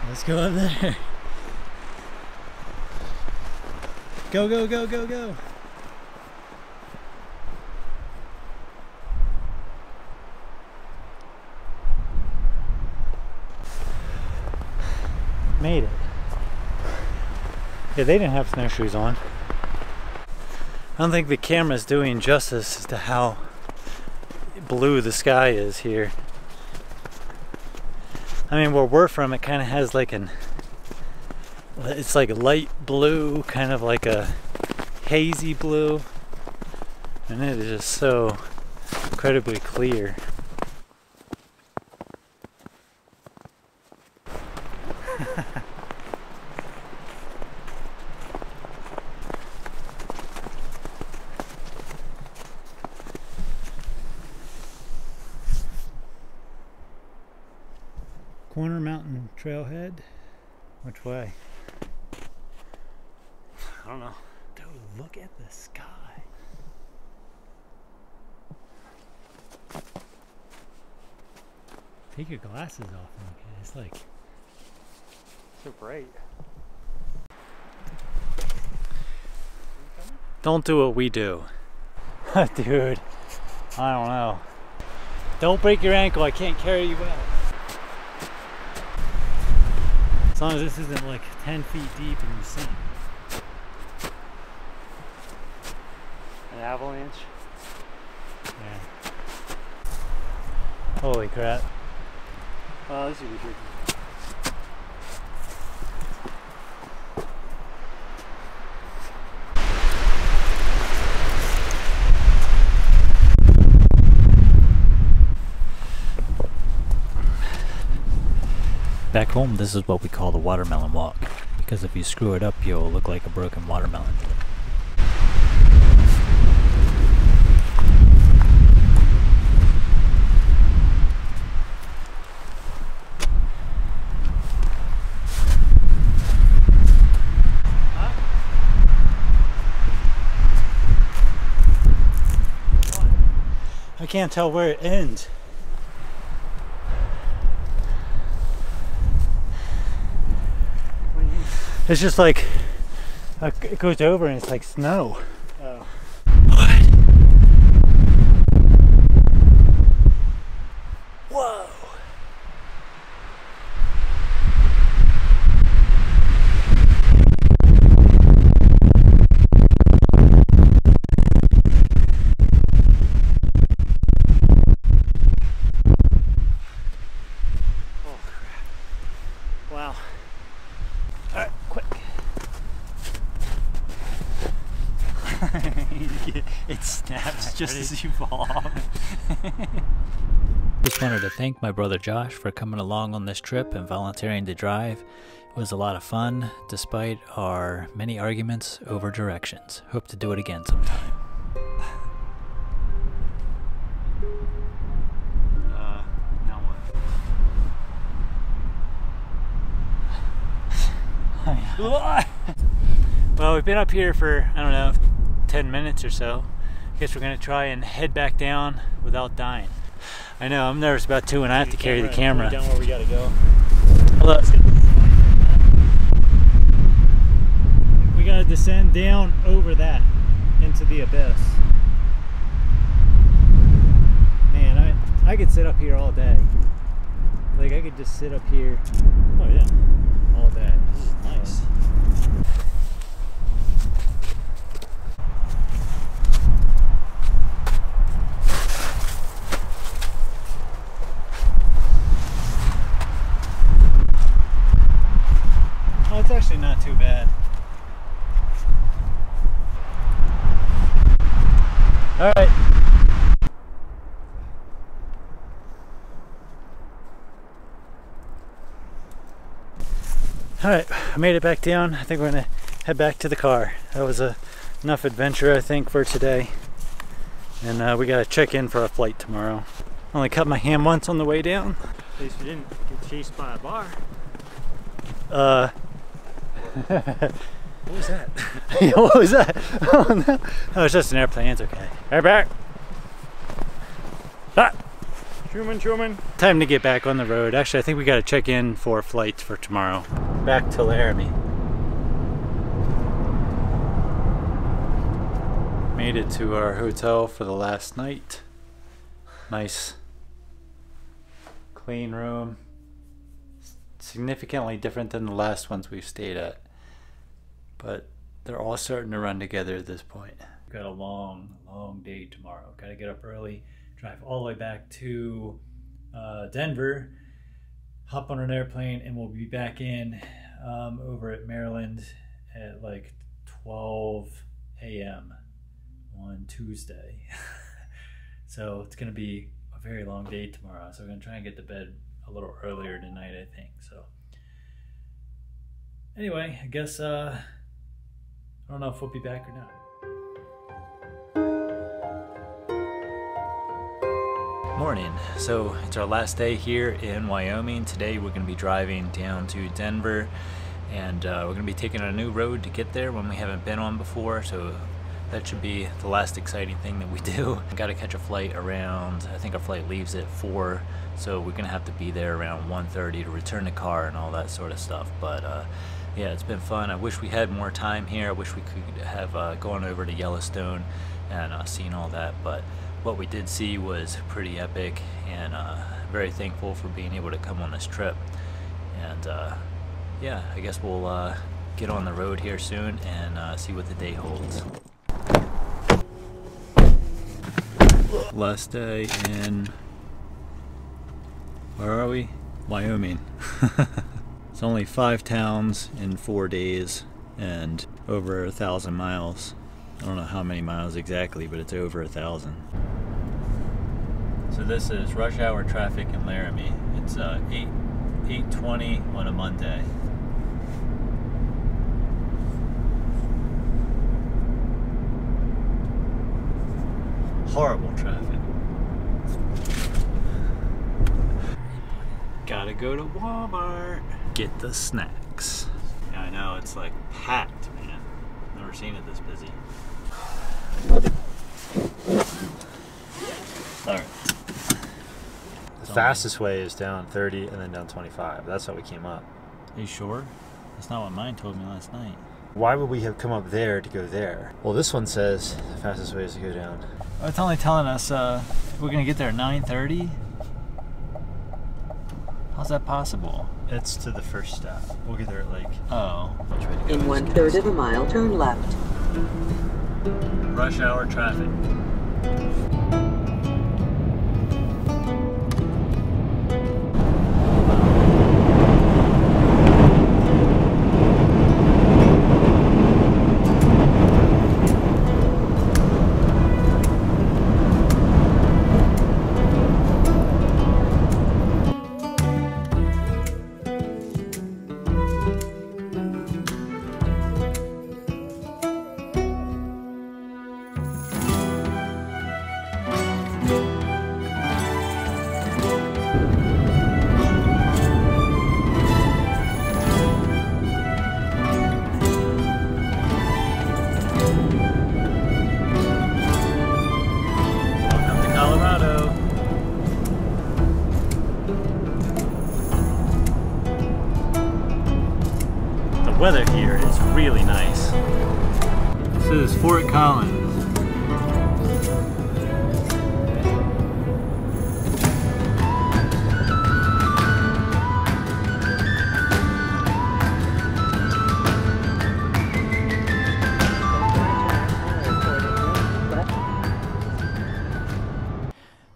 Let's go up there. Go, go, go, go, go. Made it. Yeah, they didn't have snowshoes on. I don't think the camera's doing justice as to how blue the sky is here. I mean, where we're from, it kind of has like it's like a light blue, kind of like a hazy blue, and it is just so incredibly clear. Corner Mountain Trailhead. Which way? I don't know. Dude, look at the sky. Take your glasses off and look at it. It's like So bright. Don't do what we do. dude, I don't know. Don't break your ankle, I can't carry you out. As long as this isn't like 10 feet deep and you sink. An avalanche. Yeah. Holy crap. Oh, this is good. Back home, this is what we call the watermelon walk, because if you screw it up, you'll look like a broken watermelon. I can't tell where it ends. It's just like, it goes over and it's like snow. Oh. What? Whoa. Oh crap. Wow. Alright, quick. It snaps just as you fall off. Just wanted to thank my brother Josh for coming along on this trip and volunteering to drive. It was a lot of fun, despite our many arguments over directions. Hope to do it again sometime. Now what? Well, we've been up here for, I don't know, 10 minutes or so. I guess we're gonna try and head back down without dying. I know, I'm nervous about too, and I have to carry the camera. Down where we gotta go. Look. We gotta descend down over that into the abyss. Man, I could sit up here all day. Like, I could just sit up here. Oh yeah. All day. This is nice. Oh, it's actually not too bad. All right. All right, I made it back down. I think we're gonna head back to the car. That was enough adventure, I think, for today. And we gotta check in for a flight tomorrow. Only cut my hand once on the way down. At least we didn't get chased by a bar. What was that? Yeah, what was that? Oh no. Oh, it's just an airplane, it's okay. Right back. Ah. Truman. Time to get back on the road. Actually, I think we gotta check in for flights for tomorrow. Back to Laramie. Made it to our hotel for the last night. Nice, clean room. Significantly different than the last ones we've stayed at. But they're all starting to run together at this point. We've got a long day tomorrow. Gotta get up early, drive all the way back to Denver, hop on an airplane, and we'll be back in over at Maryland at like 12 a.m. on Tuesday. So it's gonna be a very long day tomorrow. So we're gonna try and get to bed a little earlier tonight, I think. So anyway, I guess I don't know if we'll be back or not. Morning. So it's our last day here in Wyoming. Today we're going to be driving down to Denver and we're going to be taking a new road to get there, one we haven't been on before, so that should be the last exciting thing that we do. Got to catch a flight around, I think our flight leaves at 4, so we're going to have to be there around 1:30 to return the car and all that sort of stuff. But yeah, it's been fun. I wish we had more time here. I wish we could have gone over to Yellowstone and seen all that, but what we did see was pretty epic, and very thankful for being able to come on this trip. And yeah, I guess we'll get on the road here soon and see what the day holds. Last day in, where are we? Wyoming. It's only 5 towns in 4 days and over 1,000 miles. I don't know how many miles exactly, but it's over 1,000. So this is rush hour traffic in Laramie. It's 8:20 on a Monday. Horrible traffic. Gotta go to Walmart. Get the snacks. Yeah, I know, it's like packed, man. Never seen it this busy. Alright. The fastest way is down 30 and then down 25. That's how we came up. Are you sure? That's not what mine told me last night. Why would we have come up there to go there? Well, this one says the fastest way is to go down. It's only telling us we're gonna get there at 9:30. How's that possible? It's to the first stop. We'll get there at like... Oh. Which way to go? In 1/3 of a mile, turn left. Rush hour traffic. Weather here is really nice. This is Fort Collins.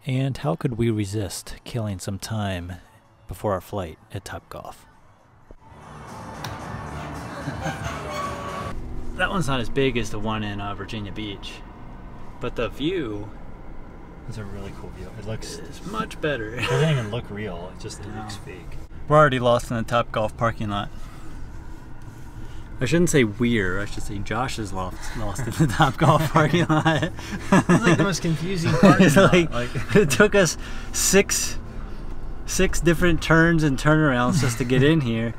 And how could we resist killing some time before our flight at Topgolf? That one's not as big as the one in Virginia Beach, but the view It's a really cool view. It looks... It's much better. It doesn't even look real. It just looks fake. We're already lost in the Topgolf parking lot. I shouldn't say we're, I should say Josh is lost in the Topgolf parking lot. It's like the most confusing parking lot. Like, it took us six different turns and turnarounds just to get in here.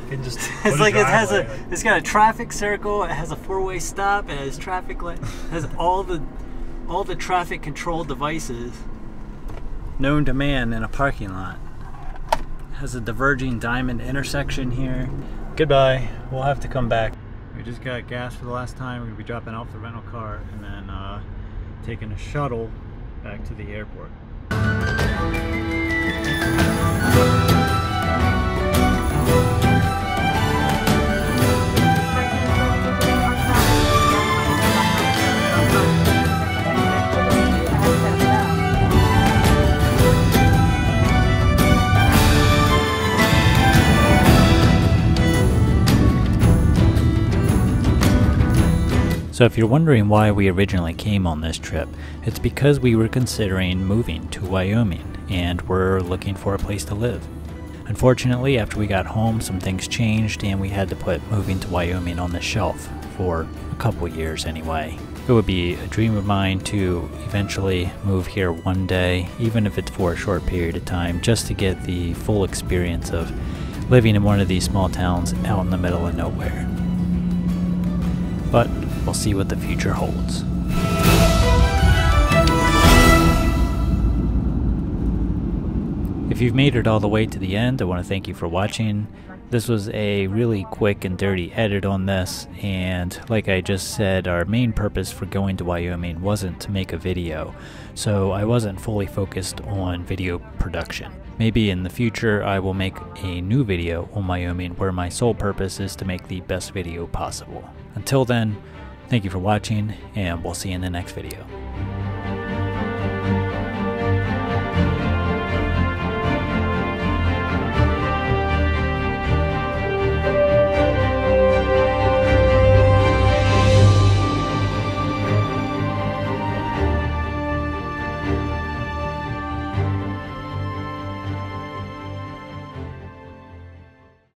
It's like it's got a traffic circle, it has a 4-way stop, it has traffic light, it has all the traffic control devices known to man in a parking lot. It has a diverging diamond intersection here. Goodbye. We'll have to come back. We just got gas for the last time. We're gonna be dropping off the rental car and then taking a shuttle back to the airport. So if you're wondering why we originally came on this trip, it's because we were considering moving to Wyoming and we're looking for a place to live. Unfortunately, after we got home, some things changed and we had to put moving to Wyoming on the shelf for a couple years anyway. It would be a dream of mine to eventually move here one day, even if it's for a short period of time, just to get the full experience of living in one of these small towns out in the middle of nowhere. But we'll see what the future holds. If you've made it all the way to the end, I want to thank you for watching. This was a really quick and dirty edit on this, and like I just said, our main purpose for going to Wyoming wasn't to make a video, so I wasn't fully focused on video production. Maybe in the future I will make a new video on Wyoming where my sole purpose is to make the best video possible. Until then, thank you for watching, and we'll see you in the next video.